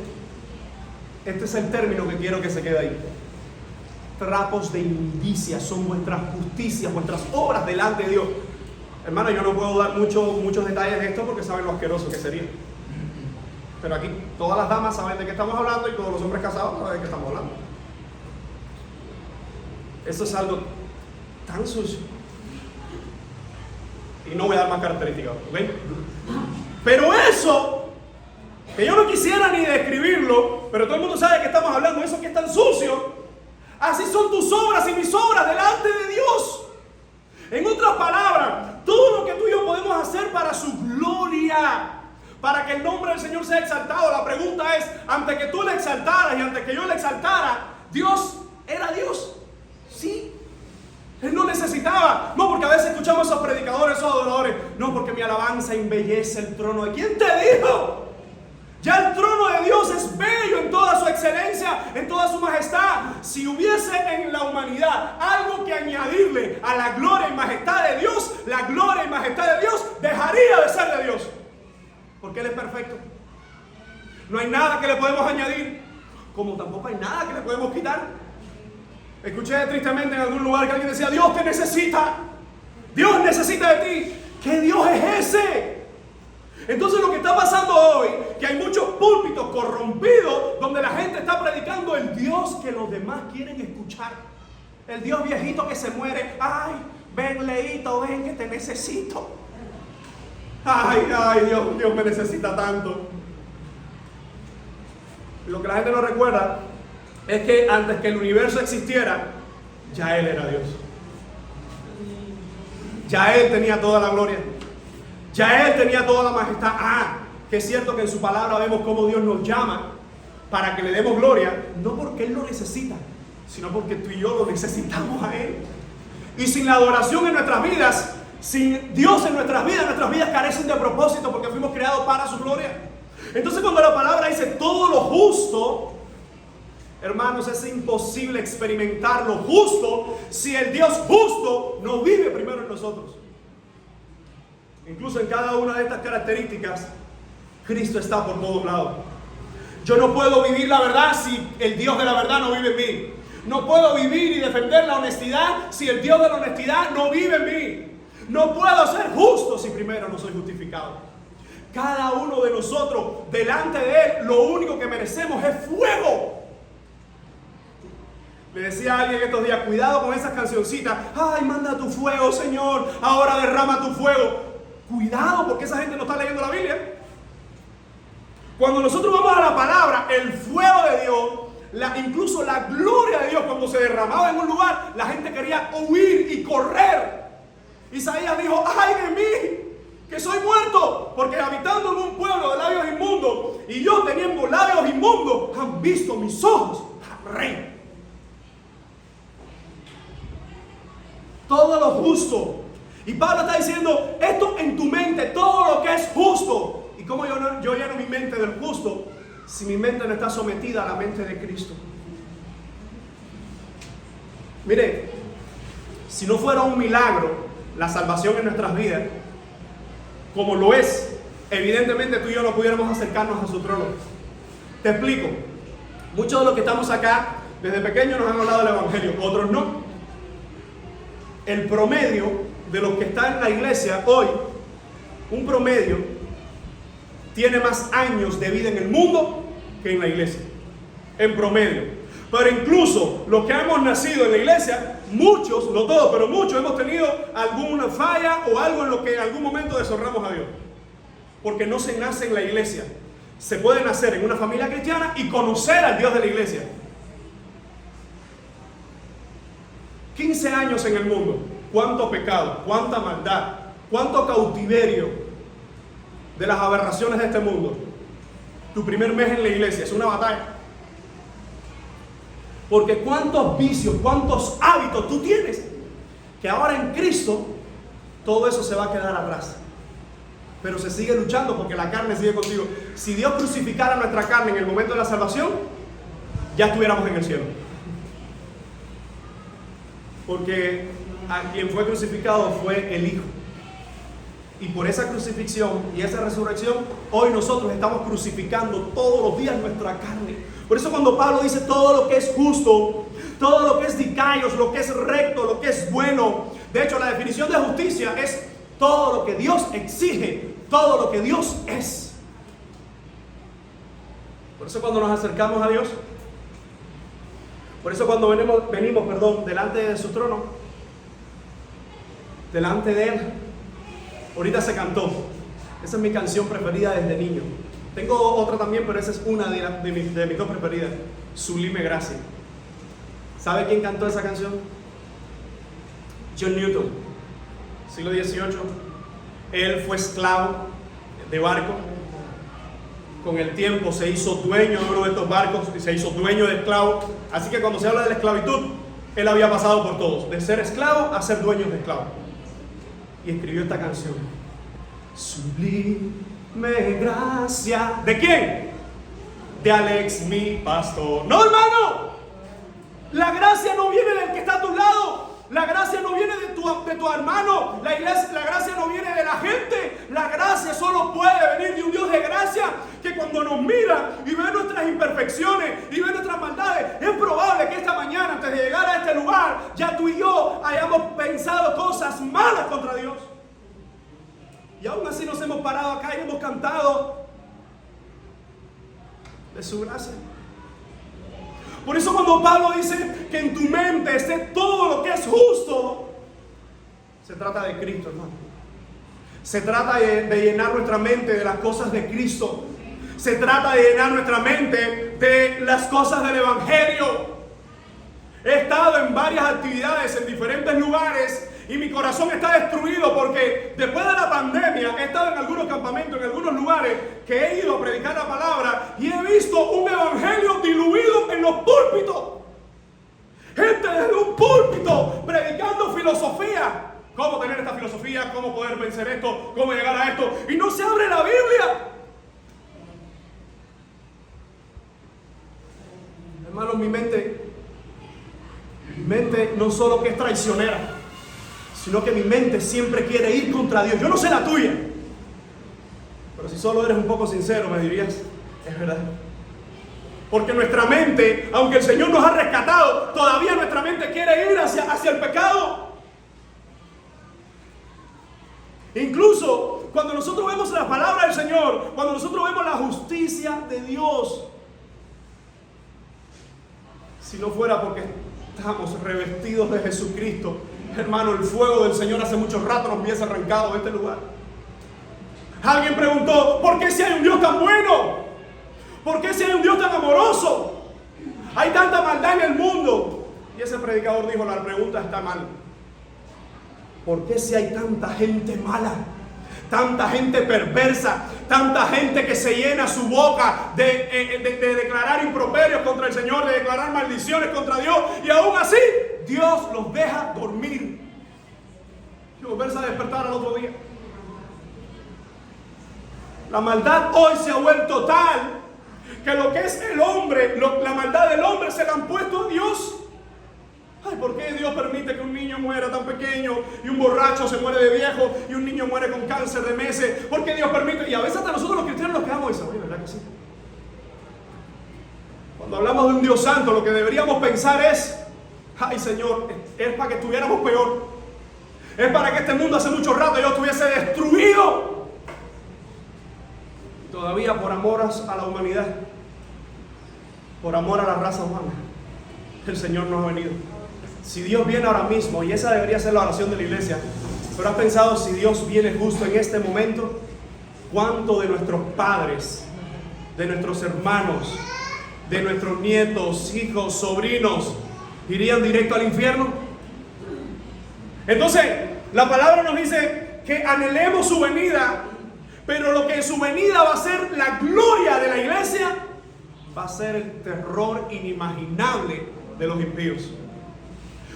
A: este es el término que quiero que se quede ahí. Trapos de inmundicia son vuestras justicias, vuestras obras delante de Dios. Hermano, yo no puedo dar muchos detalles de esto porque saben lo asqueroso que sería. Pero aquí todas las damas saben de qué estamos hablando y todos los hombres casados saben de qué estamos hablando. Eso es algo tan sucio. Y no voy a dar más características, ¿ok? Pero eso, que yo no quisiera ni describirlo, pero todo el mundo sabe de qué estamos hablando, eso que es tan sucio, así son tus obras y mis obras delante de Dios. En otras palabras, todo lo que tú y yo podemos hacer para su gloria, para que el nombre del Señor sea exaltado. La pregunta es, antes que tú le exaltaras y antes que yo le exaltara, ¿Dios era Dios? Sí. Él no necesitaba. No, porque a veces escuchamos a esos predicadores, esos adoradores. No, porque mi alabanza embellece el trono de... ¿Quién te dijo? Ya el trono de Dios es bello en toda su excelencia, en toda su majestad. Si hubiese en la humanidad algo que añadirle a la gloria y majestad de Dios, la gloria y majestad de Dios dejaría de ser de Dios. Porque Él es perfecto. No hay nada que le podemos añadir, como tampoco hay nada que le podemos quitar. Escuché tristemente en algún lugar que alguien decía, Dios te necesita. Dios necesita de ti. ¿Qué Dios es ese? Entonces lo que está pasando hoy, que hay muchos púlpitos corrompidos donde la gente está predicando el Dios que los demás quieren escuchar. El Dios viejito que se muere. Ay, ven Leito, ven que te necesito. Ay, Dios me necesita tanto. Lo que la gente no recuerda es que antes que el universo existiera, ya Él era Dios. Ya Él tenía toda la gloria. Ya Él tenía toda la majestad. Que es cierto que en su palabra vemos cómo Dios nos llama para que le demos gloria, no porque Él lo necesita, sino porque tú y yo lo necesitamos a Él. Y sin la adoración en nuestras vidas, sin Dios en nuestras vidas carecen de propósito porque fuimos creados para su gloria. Entonces cuando la palabra dice todo lo justo, hermanos, es imposible experimentar lo justo si el Dios justo no vive primero en nosotros. Incluso en cada una de estas características, Cristo está por todos lados. Yo no puedo vivir la verdad si el Dios de la verdad no vive en mí. No puedo vivir y defender la honestidad si el Dios de la honestidad no vive en mí. No puedo ser justo si primero no soy justificado. Cada uno de nosotros, delante de Él, lo único que merecemos es fuego. Le decía a alguien estos días, cuidado con esas cancioncitas. Ay, manda tu fuego, Señor. Ahora derrama tu fuego. Cuidado, porque esa gente no está leyendo la Biblia. Cuando nosotros vamos a la palabra, el fuego de Dios, incluso la gloria de Dios, cuando se derramaba en un lugar, la gente quería huir y correr. Isaías dijo, ay de mí, que soy muerto, porque habitando en un pueblo de labios inmundos, y yo teniendo labios inmundos, han visto mis ojos al Rey. Todo lo justo. Y Pablo está diciendo, esto en tu mente, todo lo que es justo. ¿Y cómo yo lleno mi mente del justo si mi mente no está sometida a la mente de Cristo? Mire, si no fuera un milagro la salvación en nuestras vidas, como lo es, evidentemente tú y yo no pudiéramos acercarnos a su trono. Te explico. Muchos de los que estamos acá, desde pequeños nos han hablado del Evangelio, otros no. El promedio de los que están en la iglesia hoy, un promedio, tiene más años de vida en el mundo que en la iglesia. En promedio. Pero incluso los que hemos nacido en la iglesia, muchos, no todos, pero muchos hemos tenido alguna falla o algo en lo que en algún momento deshonramos a Dios. Porque no se nace en la iglesia. Se puede nacer en una familia cristiana y conocer al Dios de la iglesia. 15 años en el mundo. Cuánto pecado, cuánta maldad, cuánto cautiverio de las aberraciones de este mundo. Tu primer mes en la iglesia es una batalla. Porque cuántos vicios, cuántos hábitos tú tienes, que ahora en Cristo todo eso se va a quedar atrás. Pero se sigue luchando porque la carne sigue contigo. Si Dios crucificara nuestra carne en el momento de la salvación, ya estuviéramos en el cielo. Porque a quien fue crucificado fue el Hijo. Y por esa crucifixión y esa resurrección, hoy nosotros estamos crucificando todos los días nuestra carne. Por eso cuando Pablo dice todo lo que es justo, todo lo que es dikaios, lo que es recto, lo que es bueno. De hecho, la definición de justicia es todo lo que Dios exige, todo lo que Dios es. Por eso cuando nos acercamos a Dios, por eso cuando venimos, delante de su trono, delante de Él, ahorita se cantó. Esa es mi canción preferida desde niño. Tengo otra también, pero esa es una de mis dos preferidas. Sublime Gracia. ¿Sabe quién cantó esa canción? John Newton, siglo XVIII. Él fue esclavo de barco. Con el tiempo se hizo dueño de uno de estos barcos y se hizo dueño de esclavos. Así que cuando se habla de la esclavitud, él había pasado por todos, de ser esclavo a ser dueño de esclavo. Y escribió esta canción. Sublime gracia. ¿De quién? De Alex, mi pastor. No, hermano. La gracia no viene del que está a tu lado. La gracia no viene de tu hermano. La gracia no viene de la gente. La gracia solo puede venir de un Dios de gracia que cuando nos mira y ve nuestras imperfecciones y ve nuestras maldades, es probable que esta mañana, antes de llegar a este lugar, ya tú y yo hayamos pensado cosas malas contra Dios. Y aún así nos hemos parado acá y hemos cantado de su gracia. Por eso cuando Pablo dice que en tu mente esté todo lo que es justo, se trata de Cristo, hermano. Se trata de llenar nuestra mente de las cosas de Cristo. Se trata de llenar nuestra mente de las cosas del Evangelio. He estado en varias actividades en diferentes lugares y mi corazón está destruido porque después de la pandemia he estado en algunos campamentos, en algunos lugares que he ido a predicar la palabra y he visto un evangelio diluido en los púlpitos. Gente desde un púlpito predicando filosofía. ¿Cómo tener esta filosofía? ¿Cómo poder vencer esto? ¿Cómo llegar a esto? Y no se abre la Biblia. Hermanos, mi mente no solo que es traicionera, sino que mi mente siempre quiere ir contra Dios. Yo no sé la tuya, pero si solo eres un poco sincero me dirías, es verdad. Porque nuestra mente, aunque el Señor nos ha rescatado, todavía nuestra mente quiere ir hacia el pecado. Incluso cuando nosotros vemos la palabra del Señor, cuando nosotros vemos la justicia de Dios, si no fuera porque estamos revestidos de Jesucristo, hermano, el fuego del Señor hace mucho rato nos hubiese arrancado de este lugar. Alguien preguntó, ¿por qué si hay un Dios tan bueno? ¿Por qué si hay un Dios tan amoroso? Hay tanta maldad en el mundo. Y ese predicador dijo, la pregunta está mal. ¿Por qué si hay tanta gente mala? Tanta gente perversa, tanta gente que se llena su boca de declarar improperios contra el Señor, de declarar maldiciones contra Dios, y aún así Dios los deja dormir y volverse a despertar al otro día. La maldad hoy se ha vuelto tal que lo que es el hombre, la maldad del hombre se la han puesto a Dios. Ay, ¿por qué Dios permite que un niño muera tan pequeño y un borracho se muere de viejo y un niño muere con cáncer de meses? ¿Por qué Dios permite? Y a veces hasta nosotros los cristianos nos quedamos y decimos, ¿verdad que sí? Cuando hablamos de un Dios santo, lo que deberíamos pensar es, ay Señor, es para que estuviéramos peor. Es para que este mundo hace mucho rato yo estuviese destruido. Todavía por amor a la humanidad, por amor a la raza humana, el Señor no ha venido. Si Dios viene ahora mismo, y esa debería ser la oración de la iglesia, pero has pensado si Dios viene justo en este momento, ¿cuánto de nuestros padres, de nuestros hermanos, de nuestros nietos, hijos, sobrinos, irían directo al infierno? Entonces, la palabra nos dice que anhelemos su venida, pero lo que en su venida va a ser la gloria de la iglesia, va a ser el terror inimaginable de los impíos.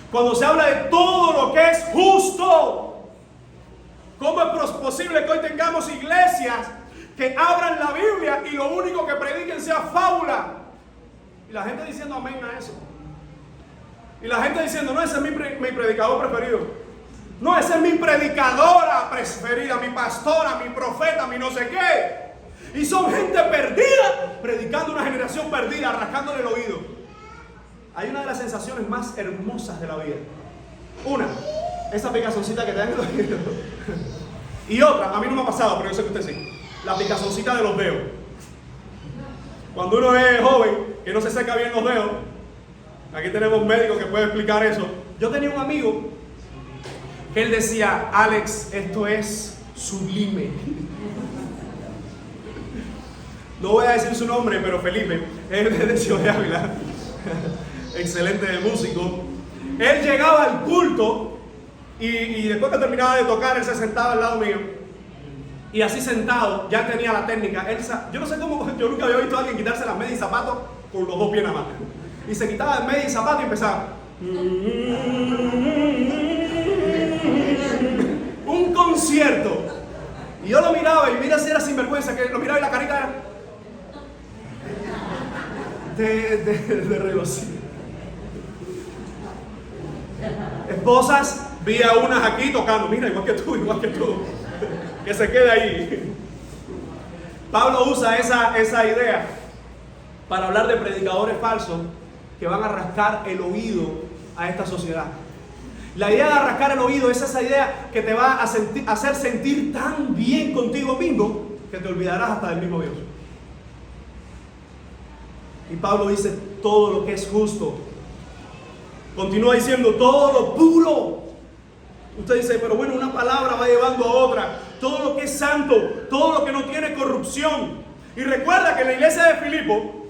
A: Cuando se habla de todo lo que es justo, ¿cómo es posible que hoy tengamos iglesias que abran la Biblia y lo único que prediquen sea fábula? Y la gente diciendo amén a eso. Y la gente diciendo, no, ese es mi predicador preferido. No, esa es mi predicadora preferida, mi pastora, mi profeta, mi no sé qué. Y son gente perdida, predicando a una generación perdida, rascándole el oído. Hay una de las sensaciones más hermosas de la vida. Una, esa picazoncita que te dan en los oídos. Y otra, a mí no me ha pasado, pero yo sé que usted sí. La picazoncita de los dedos. Cuando uno es joven, que no se seca bien los dedos. Aquí tenemos un médico que puede explicar eso. Yo tenía un amigo que él decía: Alex, esto es sublime. No voy a decir su nombre, pero Felipe, es de Ciudad de Ávila. Excelente músico. Él llegaba al culto y después que terminaba de tocar, él se sentaba al lado mío. Y así sentado, ya tenía la técnica. Yo no sé cómo, yo nunca había visto a alguien quitarse las medias y zapatos con los dos pies nada más. Y se quitaba el medio y zapato y empezaba. Un concierto. Y yo lo miraba y mira si era sinvergüenza, que lo miraba y la carita era de regocijo. Esposas, vi a unas aquí tocando. Mira, igual que tú. Que se quede ahí. Pablo usa esa idea para hablar de predicadores falsos que van a rascar el oído a esta sociedad. La idea de rascar el oído es esa idea que te va a hacer sentir tan bien contigo mismo que te olvidarás hasta del mismo Dios. Y Pablo dice todo lo que es justo. Continúa diciendo todo lo puro. Usted dice, pero bueno, una palabra va llevando a otra. Todo lo que es santo, todo lo que no tiene corrupción. Y recuerda que en la iglesia de Filipo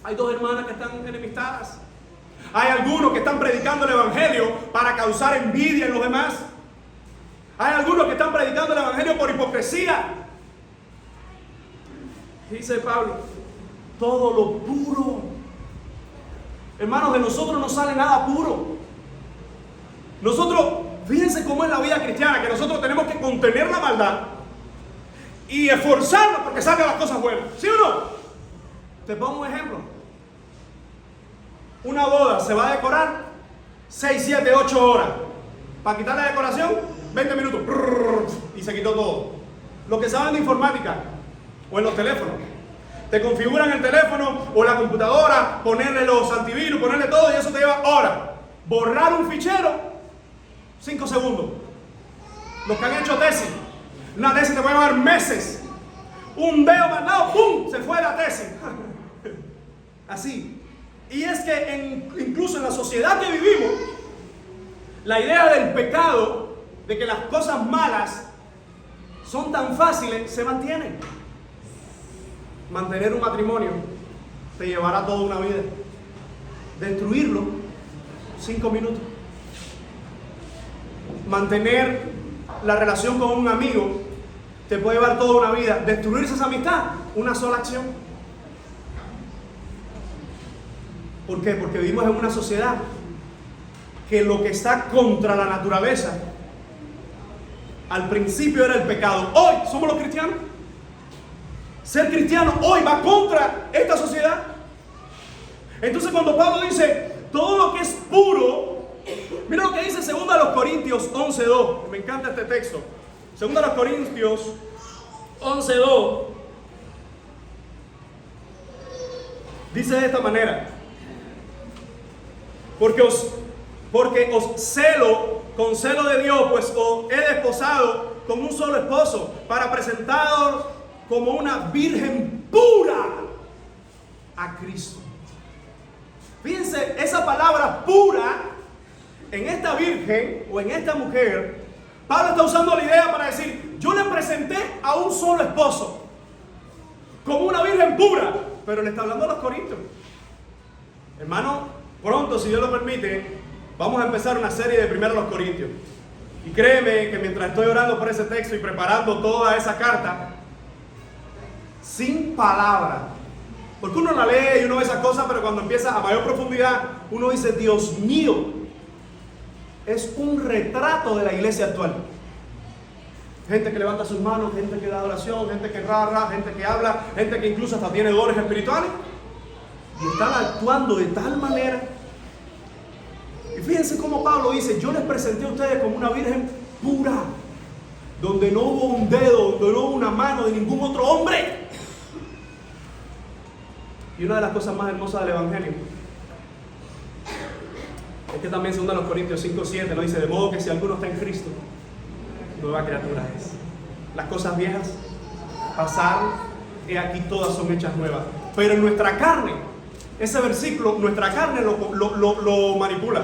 A: hay dos hermanas que están enemistadas. Hay algunos que están predicando el evangelio para causar envidia en los demás. Hay algunos que están predicando el evangelio por hipocresía. Dice Pablo, todo lo puro. Hermanos, de nosotros no sale nada puro. Nosotros, fíjense cómo es la vida cristiana, que nosotros tenemos que contener la maldad y esforzarnos porque salgan las cosas buenas. ¿Sí o no? Te pongo un ejemplo. Una boda se va a decorar 6, 7, 8 horas. Para quitar la decoración, 20 minutos. Y se quitó todo. Los que saben de informática o en los teléfonos, te configuran el teléfono o la computadora, ponerle los antivirus, ponerle todo y eso te lleva horas. Borrar un fichero, 5 segundos. Los que han hecho tesis, una tesis te puede llevar meses. Un dedo mandado, ¡pum!, se fue la tesis. Así. Y es que incluso en la sociedad que vivimos, la idea del pecado, de que las cosas malas son tan fáciles, se mantiene. Mantener un matrimonio te llevará toda una vida. Destruirlo, 5 minutos. Mantener la relación con un amigo te puede llevar toda una vida. Destruirse esa amistad, una sola acción. ¿Por qué? Porque vivimos en una sociedad que lo que está contra la naturaleza, al principio era el pecado. Hoy somos los cristianos. Ser cristiano hoy va contra esta sociedad. Entonces cuando Pablo dice todo lo que es puro, mira lo que dice 2 Corintios 11:2. Me encanta este texto. 2 Corintios 11:2 dice de esta manera: porque os celo con celo de Dios, pues os he desposado con un solo esposo, para presentaros como una virgen pura a Cristo. Fíjense, esa palabra pura, en esta virgen o en esta mujer, Pablo está usando la idea para decir, yo le presenté a un solo esposo, como una virgen pura, pero le está hablando a los corintios. Hermano, pronto, si Dios lo permite, vamos a empezar una serie de 1 Corintios. Y créeme que mientras estoy orando por ese texto y preparando toda esa carta, sin palabra, porque uno la lee y uno ve esas cosas, pero cuando empieza a mayor profundidad, uno dice, Dios mío, es un retrato de la iglesia actual. Gente que levanta sus manos, gente que da oración, gente que rara, gente que habla, gente que incluso hasta tiene dones espirituales, y están actuando de tal manera. Y fíjense cómo Pablo dice, yo les presenté a ustedes como una virgen pura, donde no hubo un dedo, donde no hubo una mano de ningún otro hombre. Y una de las cosas más hermosas del Evangelio es que también 2 Corintios 5:7 nos dice: de modo que si alguno está en Cristo, nueva criatura es. Las cosas viejas pasaron, y aquí todas son hechas nuevas. Pero en nuestra carne, ese versículo, nuestra carne lo manipula.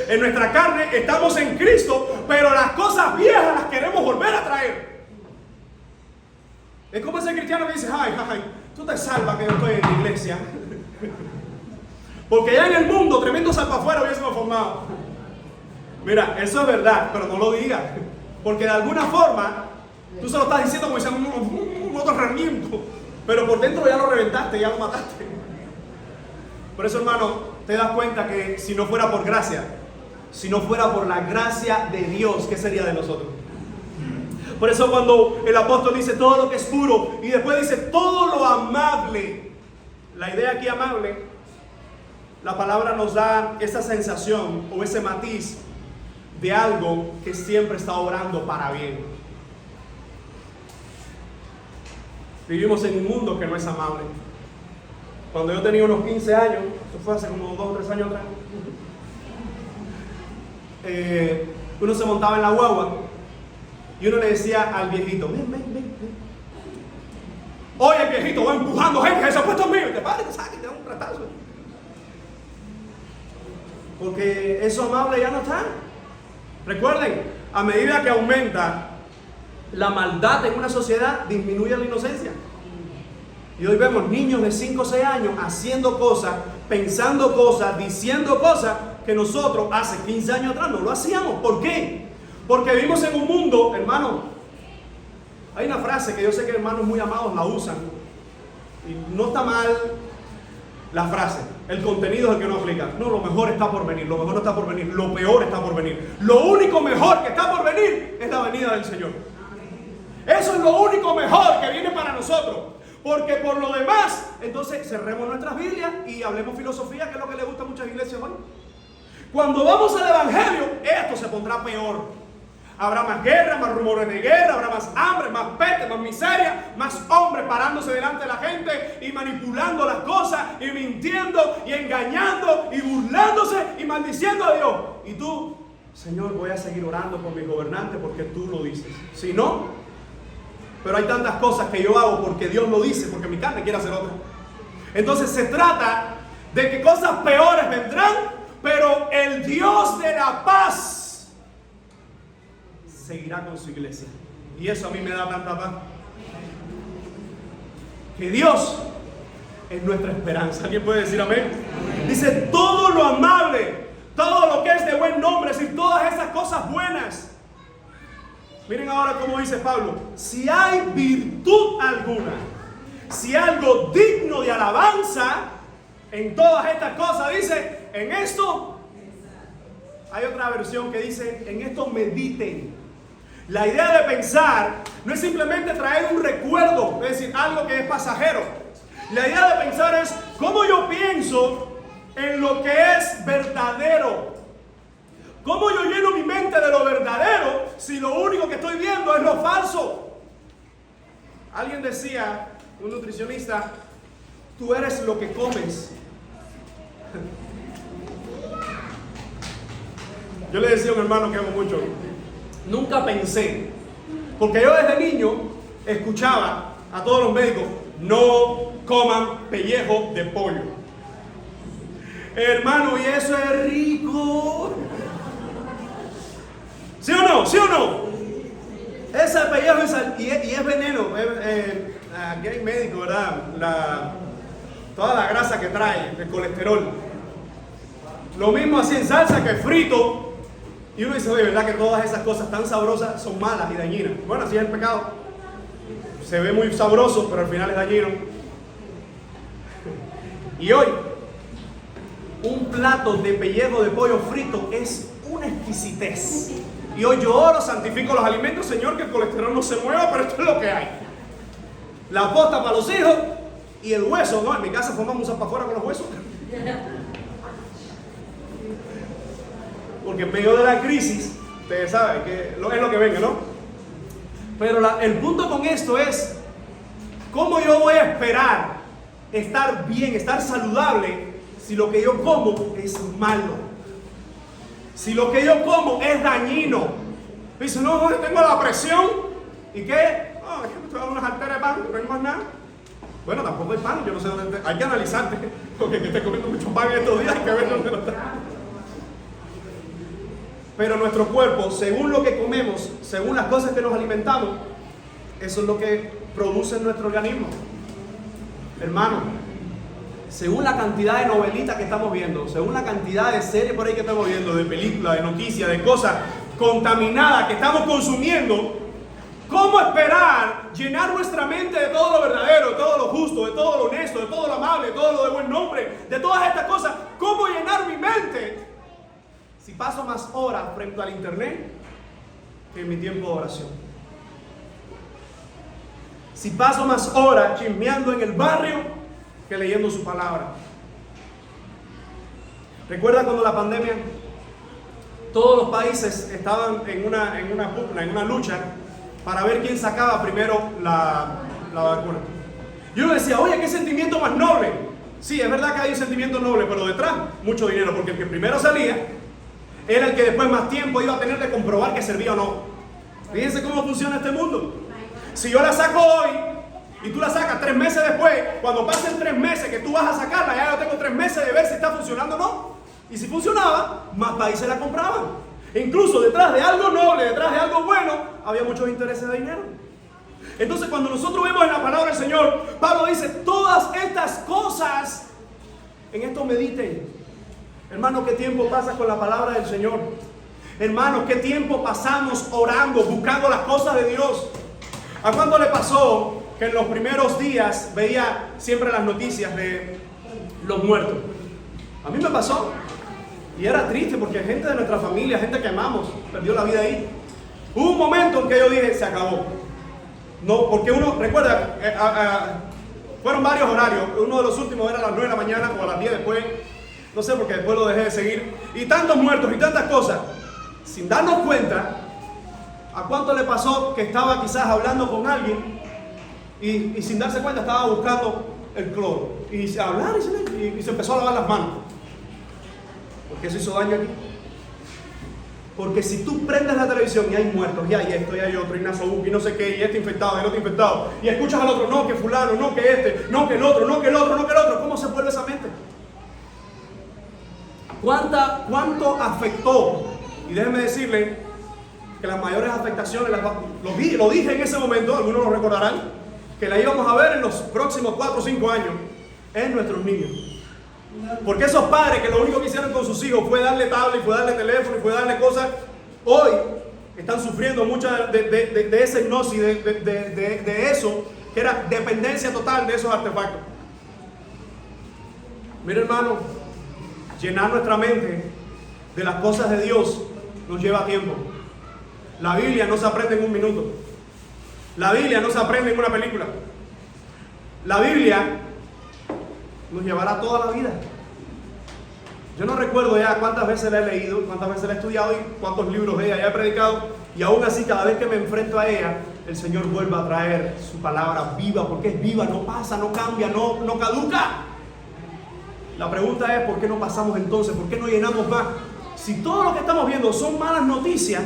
A: En nuestra carne estamos en Cristo, pero las cosas viejas las queremos volver a traer. Es como ese cristiano que dice: ay, tú te salvas que yo estoy en la iglesia. Porque ya en el mundo, tremendo salpa afuera hubiésemos formado. Mira, eso es verdad, pero no lo digas. Porque de alguna forma, tú se lo estás diciendo como diciendo un otro herramiento. Pero por dentro ya lo reventaste, ya lo mataste. Por eso, hermano, te das cuenta que si no fuera por gracia, si no fuera por la gracia de Dios, ¿qué sería de nosotros? Por eso cuando el apóstol dice todo lo que es puro y después dice todo lo amable, la idea aquí amable, la palabra nos da esa sensación o ese matiz de algo que siempre está obrando para bien. Vivimos en un mundo que no es amable. Cuando yo tenía unos 15 años, eso fue hace como 2 o 3 años atrás, uno se montaba en la guagua y uno le decía al viejito: ven. Oye, el viejito va empujando gente, ese puesto es mío, y te pares, te saca y te da un tratazo. Porque eso amable ya no está. Recuerden, a medida que aumenta la maldad en una sociedad, disminuye la inocencia. Y hoy vemos niños de 5 o 6 años haciendo cosas, pensando cosas, diciendo cosas que nosotros hace 15 años atrás no lo hacíamos. ¿Por qué? Porque vivimos en un mundo, hermano. Hay una frase que yo sé que hermanos muy amados la usan. Y no está mal la frase. El contenido es el que no aplica. No, lo mejor está por venir. Lo mejor no está por venir. Lo peor está por venir. Lo único mejor que está por venir es la venida del Señor. Eso es lo único mejor que viene para nosotros. Porque por lo demás, entonces cerremos nuestras Biblias y hablemos filosofía, que es lo que le gusta a muchas iglesias hoy. Cuando vamos al Evangelio, esto se pondrá peor. Habrá más guerra, más rumores de guerra, habrá más hambre, más peste, más miseria, más hombres parándose delante de la gente y manipulando las cosas y mintiendo y engañando y burlándose y maldiciendo a Dios. Y tú: Señor, voy a seguir orando por mis gobernantes porque tú lo dices. Si no, pero hay tantas cosas que yo hago porque Dios lo dice, porque mi carne quiere hacer otra. Entonces se trata de que cosas peores vendrán, pero el Dios de la paz seguirá con su iglesia. Y eso a mí me da tanta paz. Que Dios es nuestra esperanza. ¿Alguien puede decir amén? Dice todo lo amable, todo lo que es de buen nombre, es decir, todas esas cosas buenas. Miren ahora cómo dice Pablo: si hay virtud alguna, si algo digno de alabanza, en todas estas cosas, dice, en esto. Hay otra versión que dice: en esto mediten. La idea de pensar no es simplemente traer un recuerdo, es decir, algo que es pasajero. La idea de pensar es cómo yo pienso en lo que es verdadero. ¿Cómo yo lleno mi mente de lo verdadero si lo único que estoy viendo es lo falso? Alguien decía, un nutricionista: tú eres lo que comes. Yo le decía a un hermano que amo mucho: nunca pensé, porque yo desde niño escuchaba a todos los médicos: no coman pellejo de pollo. Hermano, y eso es rico. ¿Sí o no? ¿Sí o no? Ese pellejo y es veneno. Aquí hay médico, ¿verdad? Toda la grasa que trae, el colesterol. Lo mismo así en salsa que frito. Y uno dice: oye, ¿verdad que todas esas cosas tan sabrosas son malas y dañinas? Bueno, así es el pecado. Se ve muy sabroso, pero al final es dañino. Y hoy, un plato de pellejo de pollo frito es una exquisitez. Y hoy yo oro, santifico los alimentos, Señor, que el colesterol no se mueva, pero esto es lo que hay. La posta para los hijos y el hueso, ¿no? En mi casa formamos un para afuera con los huesos. Porque en medio de la crisis Ustedes saben que es lo que venga, ¿no? Pero el punto con esto es, ¿cómo yo voy a esperar estar bien, estar saludable, si lo que yo como es malo? Si lo que yo como es dañino. Dice, no, tengo la presión. ¿Y qué? Oh, es que me estoy dando unas arterias de pan, no hay más nada. Bueno, tampoco hay pan, yo no sé dónde hay que analizarte, porque que estés comiendo mucho pan estos días, hay que ver dónde lo está. Pero nuestro cuerpo, según lo que comemos, según las cosas que nos alimentamos, eso es lo que produce en nuestro organismo. Hermano, según la cantidad de novelitas que estamos viendo, según la cantidad de series por ahí que estamos viendo, de películas, de noticias, de cosas contaminadas que estamos consumiendo, ¿cómo esperar llenar nuestra mente de todo lo verdadero, de todo lo justo, de todo lo honesto, de todo lo amable, de todo lo de buen nombre, de todas estas cosas? ¿Cómo llenar mi mente si paso más horas frente al internet que en mi tiempo de oración? Si paso más horas chismeando en el barrio que leyendo su palabra. ¿Recuerda cuando la pandemia, todos los países estaban en una lucha para ver quién sacaba primero la vacuna? Yo decía, oye, qué sentimiento más noble. Sí, es verdad que hay un sentimiento noble, pero detrás mucho dinero, porque el que primero salía era el que después más tiempo iba a tener que comprobar que servía o no. Fíjense cómo funciona este mundo. Si yo la saco hoy y tú la sacas 3 meses después, cuando pasen 3 meses que tú vas a sacarla, ya yo tengo 3 meses de ver si está funcionando o no. Y si funcionaba, más países la compraban. E incluso detrás de algo noble, detrás de algo bueno, había muchos intereses de dinero. Entonces, cuando nosotros vemos en la palabra del Señor, Pablo dice, todas estas cosas, en esto mediten. Hermano, ¿qué tiempo pasas con la palabra del Señor? Hermanos, ¿qué tiempo pasamos orando, buscando las cosas de Dios? ¿A cuánto le pasó que en los primeros días veía siempre las noticias de los muertos? A mí me pasó. Y era triste porque gente de nuestra familia, gente que amamos, perdió la vida ahí. Hubo un momento en que yo dije, se acabó. No, porque uno, recuerda, fueron varios horarios. Uno de los últimos era a las 9 de la mañana o a las 10 después. No sé, porque después lo dejé de seguir. Y tantos muertos y tantas cosas. Sin darnos cuenta, ¿a cuánto le pasó que estaba quizás hablando con alguien y sin darse cuenta estaba buscando el cloro? Y se hablar y se empezó a lavar las manos. ¿Por qué eso hizo daño aquí? Porque si tú prendes la televisión y hay muertos, y hay esto, y hay otro, y Nasobuc, y no sé qué, y este infectado, y el otro infectado, y escuchas al otro, no, que fulano, no, que este, no, que el otro, no, que el otro, no, que el otro, ¿cómo se vuelve esa mente? ¿Cuánto afectó? Y déjenme decirle que las mayores afectaciones, lo dije en ese momento, algunos lo recordarán, que la íbamos a ver en los próximos 4 o 5 años en nuestros niños. Porque esos padres que lo único que hicieron con sus hijos fue darle tablet, fue darle teléfono, fue darle cosas, hoy están sufriendo mucha de esa hipnosis, de eso, que era dependencia total de esos artefactos. Mira, hermano, llenar nuestra mente de las cosas de Dios nos lleva tiempo. La Biblia no se aprende en un minuto. La Biblia no se aprende en una película. La Biblia nos llevará toda la vida. Yo no recuerdo ya cuántas veces la he leído, cuántas veces la he estudiado y cuántos libros de ella ya he predicado, y aún así cada vez que me enfrento a ella, el Señor vuelve a traer su palabra viva, porque es viva, no pasa, no cambia, no caduca. La pregunta es, ¿por qué no pasamos entonces? ¿Por qué no llenamos más? Si todo lo que estamos viendo son malas noticias.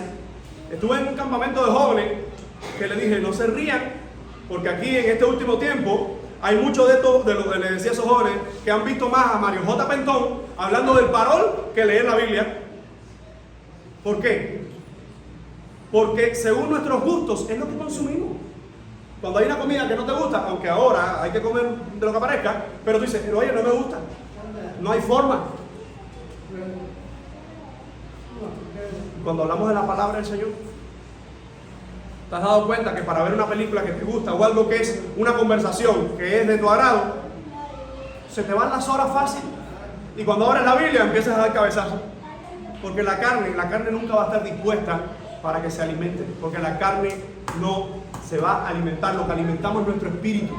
A: Estuve en un campamento de jóvenes que le dije, no se rían, porque aquí en este último tiempo hay muchos de lo que les decía a esos jóvenes que han visto más a Mario J. Pentón hablando del parol que leer la Biblia. ¿Por qué? Porque según nuestros gustos es lo que consumimos. Cuando hay una comida que no te gusta, aunque ahora hay que comer de lo que aparezca, pero tú dices, oye, no me gusta. No hay forma. Cuando hablamos de la palabra del Señor, ¿te has dado cuenta que para ver una película que te gusta o algo que es una conversación que es de tu agrado, se te van las horas fácil? Y cuando abres la Biblia empiezas a dar cabezazos. Porque la carne nunca va a estar dispuesta para que se alimente. Porque la carne no se va a alimentar. Lo que alimentamos es nuestro espíritu.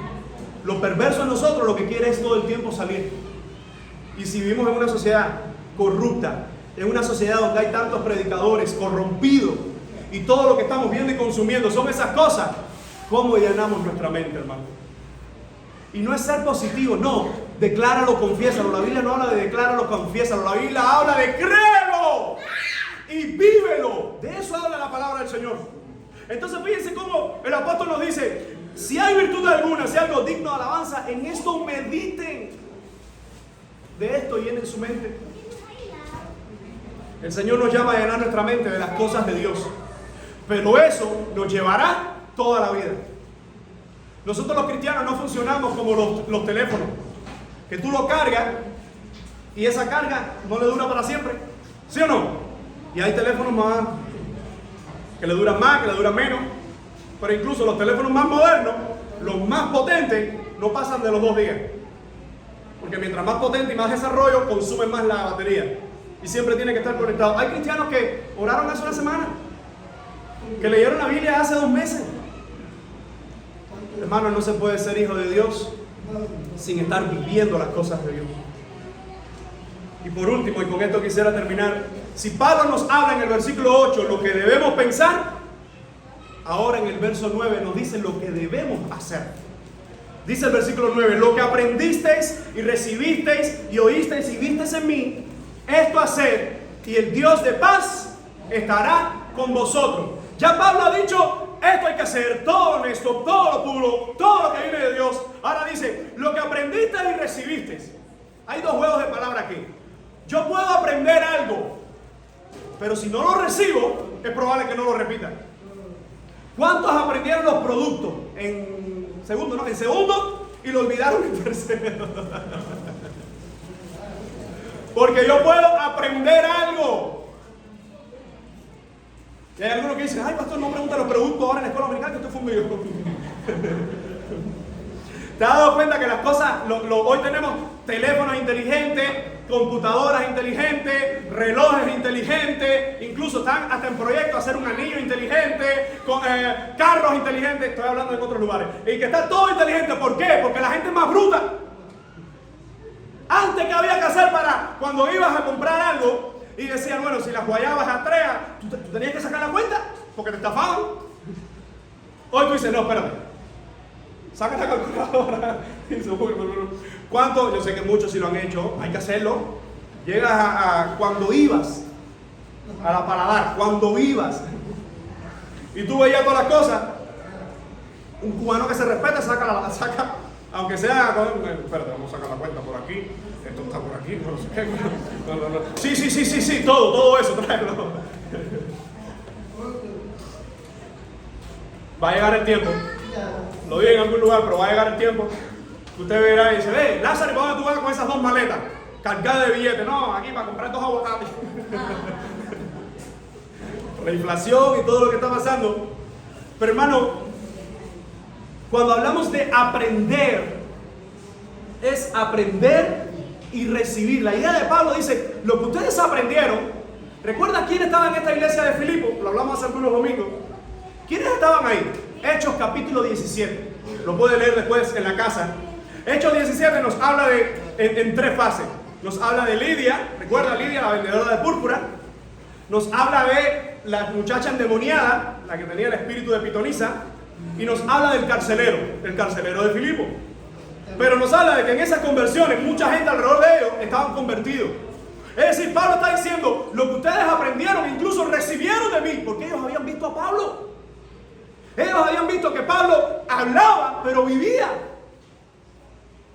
A: Lo perverso en nosotros lo que quiere es todo el tiempo salir. Y si vivimos en una sociedad corrupta, en una sociedad donde hay tantos predicadores corrompidos y todo lo que estamos viendo y consumiendo son esas cosas, ¿cómo llenamos nuestra mente, hermano? Y no es ser positivo, no, decláralo, confiésalo. La Biblia no habla de decláralo, confiésalo. La Biblia habla de créelo y vívelo. De eso habla la palabra del Señor. Entonces fíjense cómo el apóstol nos dice, si hay virtud alguna, si hay algo digno de alabanza, en esto mediten. De esto llenen su mente. El Señor nos llama a llenar nuestra mente de las cosas de Dios, pero eso nos llevará toda la vida. Nosotros los cristianos no funcionamos como los teléfonos, que tú lo cargas y esa carga no le dura para siempre, ¿sí o no? Y hay teléfonos más que le duran más, que le duran menos, pero incluso los teléfonos más modernos, los más potentes, no pasan de los 2 días, porque mientras más potente y más desarrollo, consumen más la batería y siempre tiene que estar conectado. Hay cristianos que oraron hace una semana, que leyeron la Biblia hace 2 meses. Hermano, no se puede ser hijo de Dios sin estar viviendo las cosas de Dios. Y por último, y con esto quisiera terminar, si Pablo nos habla en el versículo 8 lo que debemos pensar, ahora en el verso 9 nos dice lo que debemos hacer. Dice el versículo 9, lo que aprendisteis y recibisteis y oísteis y visteis en mí, esto haced, y el Dios de paz estará con vosotros. Ya Pablo ha dicho, esto hay que hacer, todo honesto, todo lo puro, todo lo que viene de Dios. Ahora dice, lo que aprendiste y recibiste. Hay 2 juegos de palabras aquí. Yo puedo aprender algo, pero si no lo recibo, es probable que no lo repita. ¿Cuántos aprendieron los productos en segundo, no? En segundo y lo olvidaron en tercero. Porque yo puedo aprender algo. Y hay algunos que dicen, ay pastor, no pregunta los productos ahora en la escuela americana, que esto fue un video. ¿Te has dado cuenta que las cosas, hoy tenemos teléfonos inteligentes, computadoras inteligentes, relojes inteligentes, incluso están hasta en proyecto hacer un anillo inteligente, con, carros inteligentes, estoy hablando en otros lugares, y que está todo inteligente? ¿Por qué? Porque la gente es más bruta. Antes, ¿qué había que hacer para cuando ibas a comprar algo? Y decían, bueno, si las guayabas a 3, tú tenías que sacar la cuenta porque te estafaban. Hoy tú dices, no, espérate, saca la calculadora. ¿Cuánto? Yo sé que muchos sí lo han hecho, hay que hacerlo. Llegas a cuando ibas a la paladar, cuando ibas, y tú veías todas las cosas. Un cubano que se respeta saca, aunque sea, espérate, vamos a sacar la cuenta por aquí. Esto está por aquí, no sé qué. No. Sí, todo eso, tráelo. Va a llegar el tiempo, lo vi en algún lugar, pero va a llegar el tiempo que usted verá y dice, ve, Lázaro, ¿para dónde tú vas con esas 2 maletas? Cargadas de billetes. No, aquí para comprar 2 aguacates. La inflación y todo lo que está pasando. Pero hermano, cuando hablamos de aprender, es aprender y recibir. La idea de Pablo dice, lo que ustedes aprendieron, ¿recuerda quién estaba en esta iglesia de Filipo? Lo hablamos hace algunos domingos. ¿Quiénes estaban ahí? Hechos capítulo 17. Lo puede leer después en la casa. Hechos 17 nos habla en 3 fases. Nos habla de Lidia, recuerda Lidia, la vendedora de púrpura. Nos habla de la muchacha endemoniada, la que tenía el espíritu de pitonisa. Y nos habla del carcelero de Filipo. Pero nos habla de que en esas conversiones mucha gente alrededor de ellos estaban convertidos. Es decir, Pablo está diciendo, lo que ustedes aprendieron, incluso recibieron de mí, porque ellos habían visto a Pablo. Ellos habían visto que Pablo hablaba, pero vivía.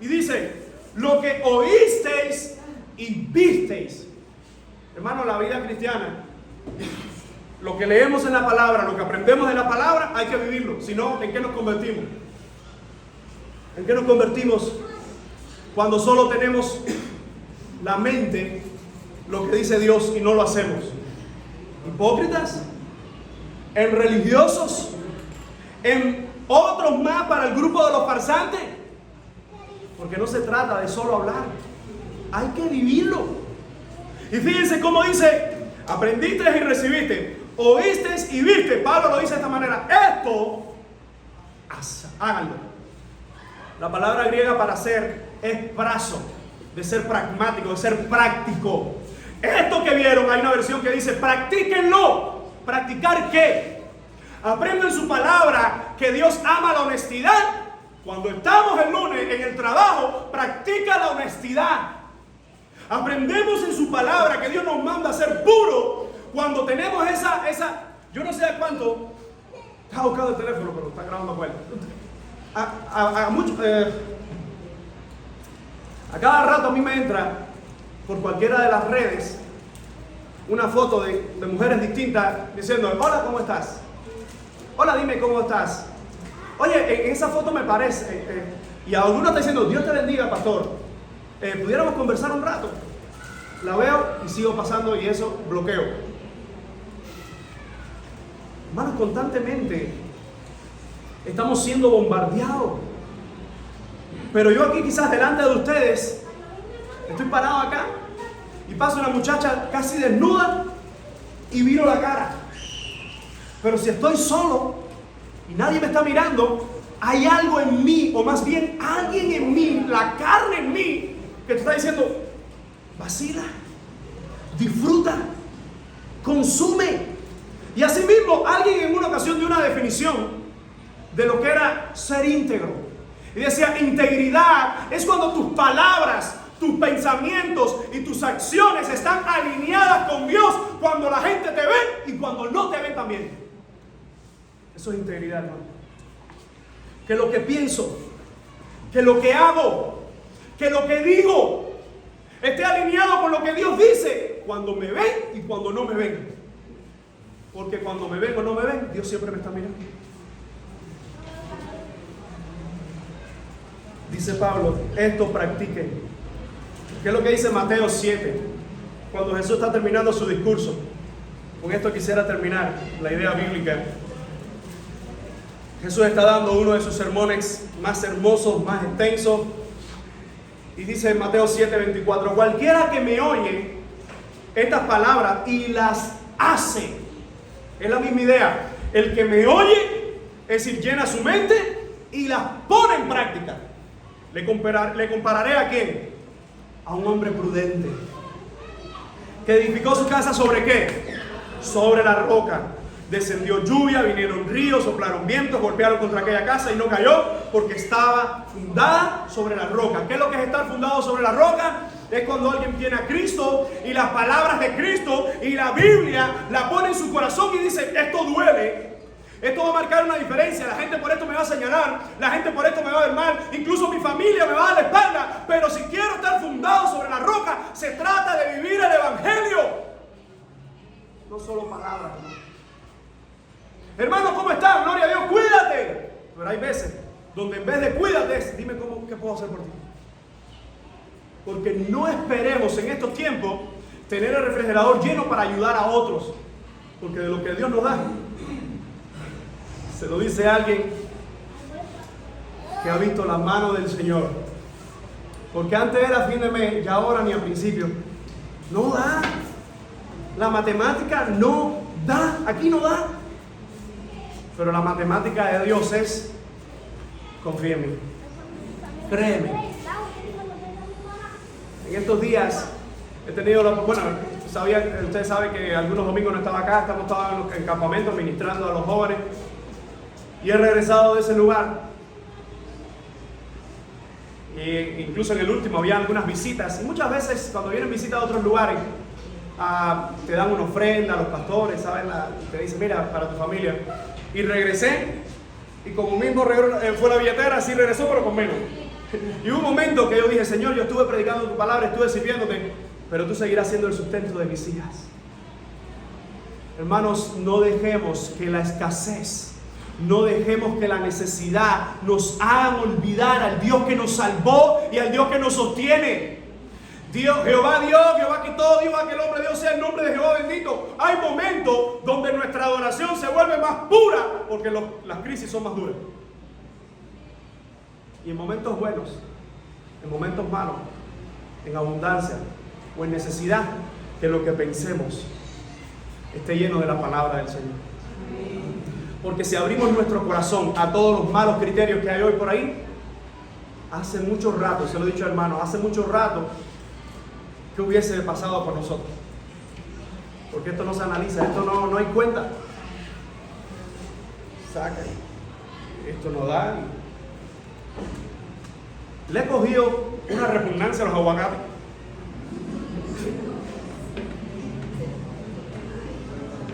A: Y dice, lo que oísteis y visteis. Hermano, la vida cristiana, lo que leemos en la palabra, lo que aprendemos de la palabra, hay que vivirlo. Si no, ¿en qué nos convertimos? ¿En qué nos convertimos cuando solo tenemos la mente lo que dice Dios y no lo hacemos? ¿Hipócritas? ¿En religiosos? ¿En otros más para el grupo de los farsantes? Porque no se trata de solo hablar, hay que vivirlo. Y fíjense cómo dice, aprendiste y recibiste, oíste y viste. Pablo lo dice de esta manera, esto, háganlo. La palabra griega para hacer es prazo, de ser pragmático, de ser práctico. esto que vieron, hay una versión que dice, practíquenlo. ¿Practicar qué? Aprendan su palabra que Dios ama la honestidad. Cuando estamos el lunes en el trabajo, practica la honestidad. Aprendemos en su palabra que Dios nos manda a ser puros. Cuando tenemos esa, yo no sé a cuánto, está buscando el teléfono, pero está grabando afuera. A cada rato a mí me entra por cualquiera de las redes una foto de mujeres distintas diciendo, hola, ¿cómo estás? Hola, dime cómo estás. Oye, en esa foto me parece, y a alguno está diciendo, Dios te bendiga, pastor, pudiéramos conversar un rato. La veo y sigo pasando y eso bloqueo. Hermanos, constantemente estamos siendo bombardeados. Pero yo aquí quizás delante de ustedes, estoy parado acá y pasa una muchacha casi desnuda y viro la cara. Pero si estoy solo y nadie me está mirando, hay algo en mí, o más bien alguien en mí, la carne en mí, que te está diciendo, vacila, disfruta, consume. Y así mismo alguien en una ocasión dio una definición de lo que era ser íntegro. Y decía, integridad es cuando tus palabras, tus pensamientos y tus acciones están alineadas con Dios, cuando la gente te ve y cuando no te ven también. Eso es integridad, hermano. Que lo que pienso, que lo que hago, que lo que digo esté alineado con lo que Dios dice cuando me ven y cuando no me ven. Porque cuando me ven o no me ven, Dios siempre me está mirando. Dice Pablo, esto practiquen. ¿Qué es lo que dice Mateo 7? Cuando Jesús está terminando su discurso. Con esto quisiera terminar la idea bíblica. Jesús está dando uno de sus sermones más hermosos, más extensos. Y dice en Mateo 7:24, cualquiera que me oye estas palabras y las hace. Es la misma idea. El que me oye, es decir, llena su mente y las pone en práctica. Le compararé a quién? A un hombre prudente que edificó su casa ¿sobre qué? Sobre la roca. Descendió lluvia, vinieron ríos, soplaron vientos, golpearon contra aquella casa y no cayó porque estaba fundada sobre la roca. ¿Qué es lo que es estar fundado sobre la roca? Es cuando alguien tiene a Cristo y las palabras de Cristo y la Biblia la pone en su corazón y dice, esto duele. Esto va a marcar una diferencia. La gente por esto me va a señalar. La gente por esto me va a ver mal. Incluso mi familia me va a dar la espalda. Pero si quiero estar fundado sobre la roca, se trata de vivir el evangelio. No solo palabras. Hermano, ¿cómo estás? Gloria a Dios, cuídate. Pero hay veces donde en vez de cuídate, dime qué puedo hacer por ti. Porque no esperemos en estos tiempos tener el refrigerador lleno para ayudar a otros. Porque de lo que Dios nos da, se lo dice alguien que ha visto la mano del Señor. Porque antes era fin de mes y ahora ni al principio. No da. La matemática no da. Aquí no da. Pero la matemática de Dios es, confía en mí. Créeme. En estos días he tenido ustedes saben que algunos domingos no estaba acá, estaba en campamentos ministrando a los jóvenes. Y he regresado de ese lugar. E incluso en el último había algunas visitas. Y muchas veces cuando vienen visitas a otros lugares, te dan una ofrenda a los pastores, ¿saben? Te dicen, mira, para tu familia. Y regresé. Y como mismo fue la billetera, así regresó, pero con menos. Y hubo un momento que yo dije, Señor, yo estuve predicando tu palabra, estuve sirviéndote, pero tú seguirás siendo el sustento de mis hijas. Hermanos, no dejemos que la escasez, no dejemos que la necesidad nos hagan olvidar al Dios que nos salvó y al Dios que nos sostiene. Jehová quitó, Dios aquel hombre, Dios sea el nombre de Jehová bendito. Hay momentos donde nuestra adoración se vuelve más pura porque las crisis son más duras. Y en momentos buenos, en momentos malos, en abundancia o en necesidad, que lo que pensemos esté lleno de la palabra del Señor. Porque si abrimos nuestro corazón a todos los malos criterios que hay hoy por ahí, hace mucho rato, se lo he dicho hermano, hace mucho rato que hubiese pasado por nosotros. Porque esto no se analiza, esto no hay cuenta. Saca, esto no da. Le he cogido una repugnancia a los aguacates.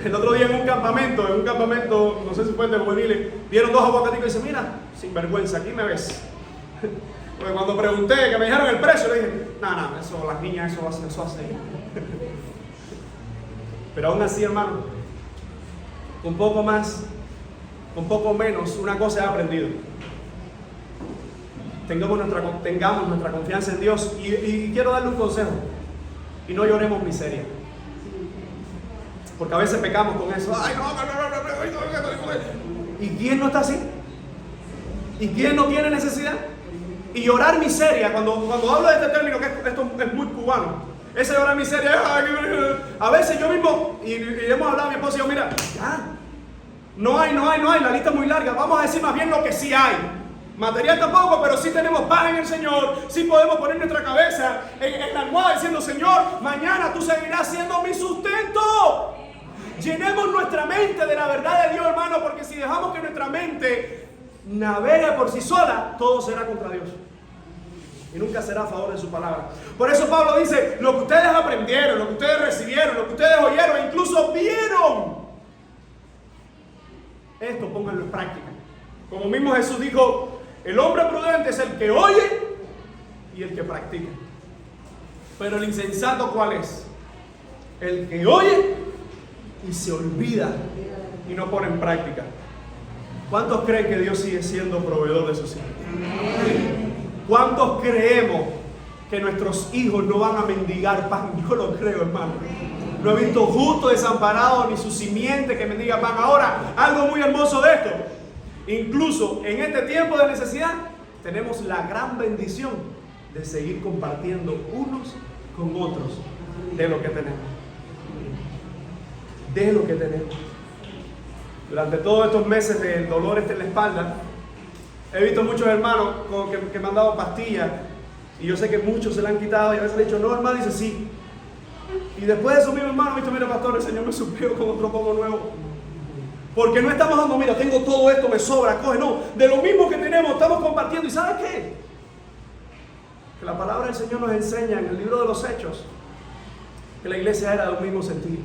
A: El otro día en un campamento, no sé si fue de juveniles, vieron dos aguacaticos y dicen, mira, sin vergüenza, aquí me ves. Porque cuando pregunté, que me dijeron el precio, le dije, no, eso, las niñas, eso hace. Pero aún así, hermano, un poco más, un poco menos, una cosa he aprendido. Tengamos nuestra confianza en Dios y quiero darle un consejo. Y no lloremos miseria. Porque a veces pecamos con eso. Ay, no. ¿Y quién no está así? ¿Y quién no tiene necesidad? Y llorar miseria, cuando hablo de este término, que esto es muy cubano, ese llorar miseria, a veces yo mismo, y hemos hablado mi esposa y yo, mira, ya, no hay, la lista es muy larga, vamos a decir más bien lo que sí hay. Material tampoco, pero sí tenemos paz en el Señor, sí podemos poner nuestra cabeza en la almohada diciendo, Señor, mañana tú seguirás siendo mi sustento. Llenemos nuestra mente de la verdad de Dios, hermano, porque si dejamos que nuestra mente navegue por sí sola, todo será contra Dios. Y nunca será a favor de su palabra. Por eso Pablo dice, lo que ustedes aprendieron, lo que ustedes recibieron, lo que ustedes oyeron, incluso vieron, esto pónganlo en práctica. Como mismo Jesús dijo, el hombre prudente es el que oye y el que practica. Pero el insensato, ¿cuál es? El que oye y se olvida y no pone en práctica. ¿Cuántos creen que Dios sigue siendo proveedor de sus hijos? ¿Cuántos creemos que nuestros hijos no van a mendigar pan? Yo lo creo, hermano. No he visto justo desamparado ni su simiente que mendiga pan. Ahora, algo muy hermoso de esto. Incluso en este tiempo de necesidad, tenemos la gran bendición de seguir compartiendo unos con otros de lo que tenemos. De lo que tenemos. Durante todos estos meses del dolor en la espalda, he visto muchos hermanos que me han dado pastillas y yo sé que muchos se la han quitado y a veces le he dicho, no, hermano, dice sí. Y después de eso mismo, hermano, he visto, mira, pastor, el Señor me suplió con otro poco nuevo. Porque no estamos dando, mira, tengo todo esto, me sobra, coge, no. De lo mismo que tenemos, estamos compartiendo. ¿Y sabes qué? Que la palabra del Señor nos enseña en el libro de los Hechos que la iglesia era de un mismo sentir.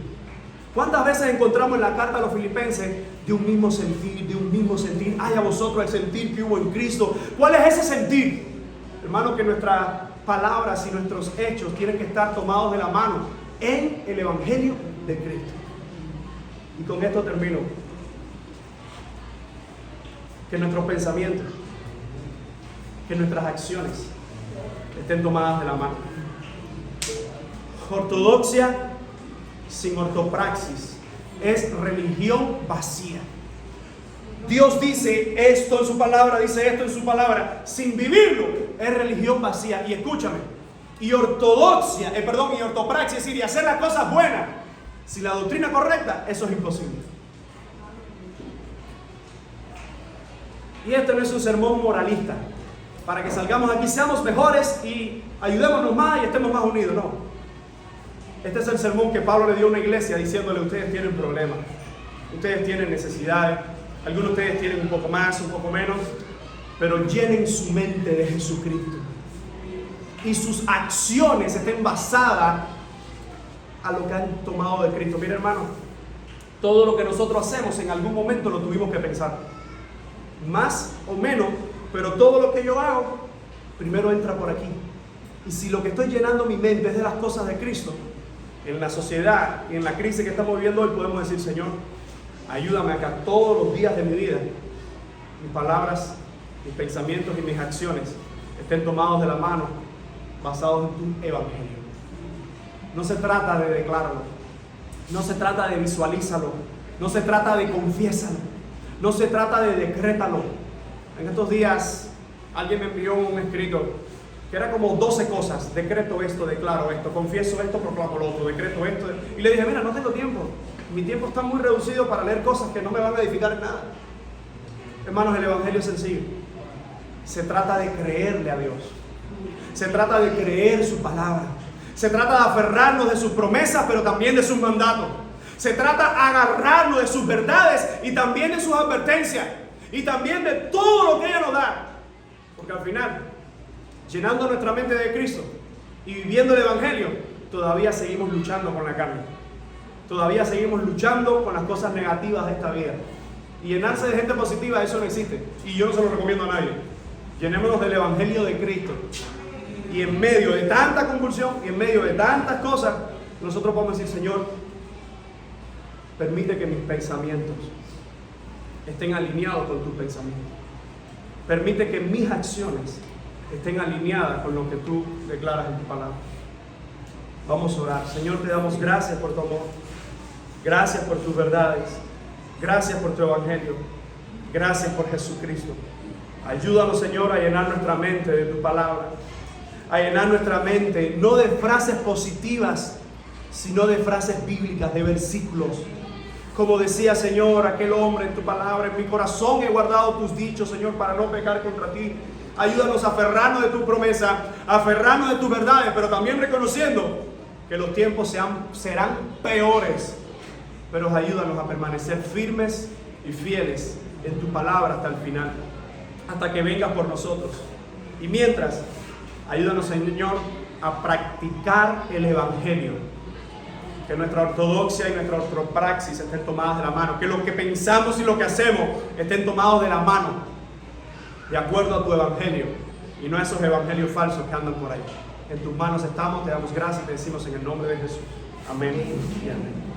A: ¿Cuántas veces encontramos en la carta a los filipenses de un mismo sentir, de un mismo sentir? Hay a vosotros el sentir que hubo en Cristo. ¿Cuál es ese sentir? Hermano, que nuestras palabras y nuestros hechos tienen que estar tomados de la mano en el Evangelio de Cristo. Y con esto termino. Que nuestros pensamientos, que nuestras acciones estén tomadas de la mano. Ortodoxia sin ortopraxis es religión vacía. Dios dice esto en su palabra, dice esto en su palabra. Sin vivirlo es religión vacía. Y escúchame, y ortodoxia, y ortopraxia, es decir, y hacer las cosas buenas, sin la doctrina correcta, eso es imposible. Y este no es un sermón moralista, para que salgamos aquí, seamos mejores y ayudémonos más y estemos más unidos, no. Este es el sermón que Pablo le dio a una iglesia diciéndole, ustedes tienen problemas, ustedes tienen necesidades, algunos de ustedes tienen un poco más, un poco menos, pero llenen su mente de Jesucristo. Y sus acciones estén basadas a lo que han tomado de Cristo. Mira, hermano, todo lo que nosotros hacemos en algún momento lo tuvimos que pensar. Más o menos, pero todo lo que yo hago, primero entra por aquí. Y si lo que estoy llenando mi mente es de las cosas de Cristo, en la sociedad y en la crisis que estamos viviendo hoy, podemos decir, Señor, ayúdame a que todos los días de mi vida, mis palabras, mis pensamientos y mis acciones estén tomados de la mano, basados en tu evangelio. No se trata de declararlo, no se trata de visualízalo, no se trata de confiésalo, no se trata de decrétalo. En estos días alguien me envió un escrito que era como 12 cosas: decreto esto, declaro esto, confieso esto, proclamo lo otro, decreto esto. Y le dije, mira, no tengo tiempo, mi tiempo está muy reducido para leer cosas que no me van a edificar en nada. Hermanos, el evangelio es sencillo. Se trata de creerle a Dios, se trata de creer su palabra, se trata de aferrarnos de sus promesas, pero también de sus mandatos. Se trata de agarrarnos de sus verdades y también de sus advertencias y también de todo lo que ella nos da. Porque al final, llenando nuestra mente de Cristo y viviendo el Evangelio, todavía seguimos luchando con la carne. Todavía seguimos luchando con las cosas negativas de esta vida. Y llenarse de gente positiva, eso no existe. Y yo no se lo recomiendo a nadie. Llenémonos del Evangelio de Cristo. Y en medio de tanta convulsión y en medio de tantas cosas, nosotros podemos decir: Señor, permite que mis pensamientos estén alineados con tus pensamientos. Permite que mis acciones estén alineadas con lo que tú declaras en tu palabra. Vamos a orar. Señor, te damos gracias por tu amor. Gracias por tus verdades. Gracias por tu evangelio. Gracias por Jesucristo. Ayúdanos, Señor, a llenar nuestra mente de tu palabra. A llenar nuestra mente no de frases positivas, sino de frases bíblicas, de versículos. Como decía, Señor, aquel hombre en tu palabra: en mi corazón he guardado tus dichos, Señor, para no pecar contra ti. Ayúdanos a aferrarnos de tu promesa, a aferrarnos de tus verdades, pero también reconociendo que los tiempos serán peores. Pero ayúdanos a permanecer firmes y fieles en tu palabra hasta el final, hasta que vengas por nosotros. Y mientras, ayúdanos, Señor, a practicar el evangelio. Que nuestra ortodoxia y nuestra ortopraxis estén tomadas de la mano. Que lo que pensamos y lo que hacemos estén tomados de la mano, de acuerdo a tu evangelio, y no a esos evangelios falsos que andan por ahí. En tus manos estamos, te damos gracias y te decimos en el nombre de Jesús. Amén y amén.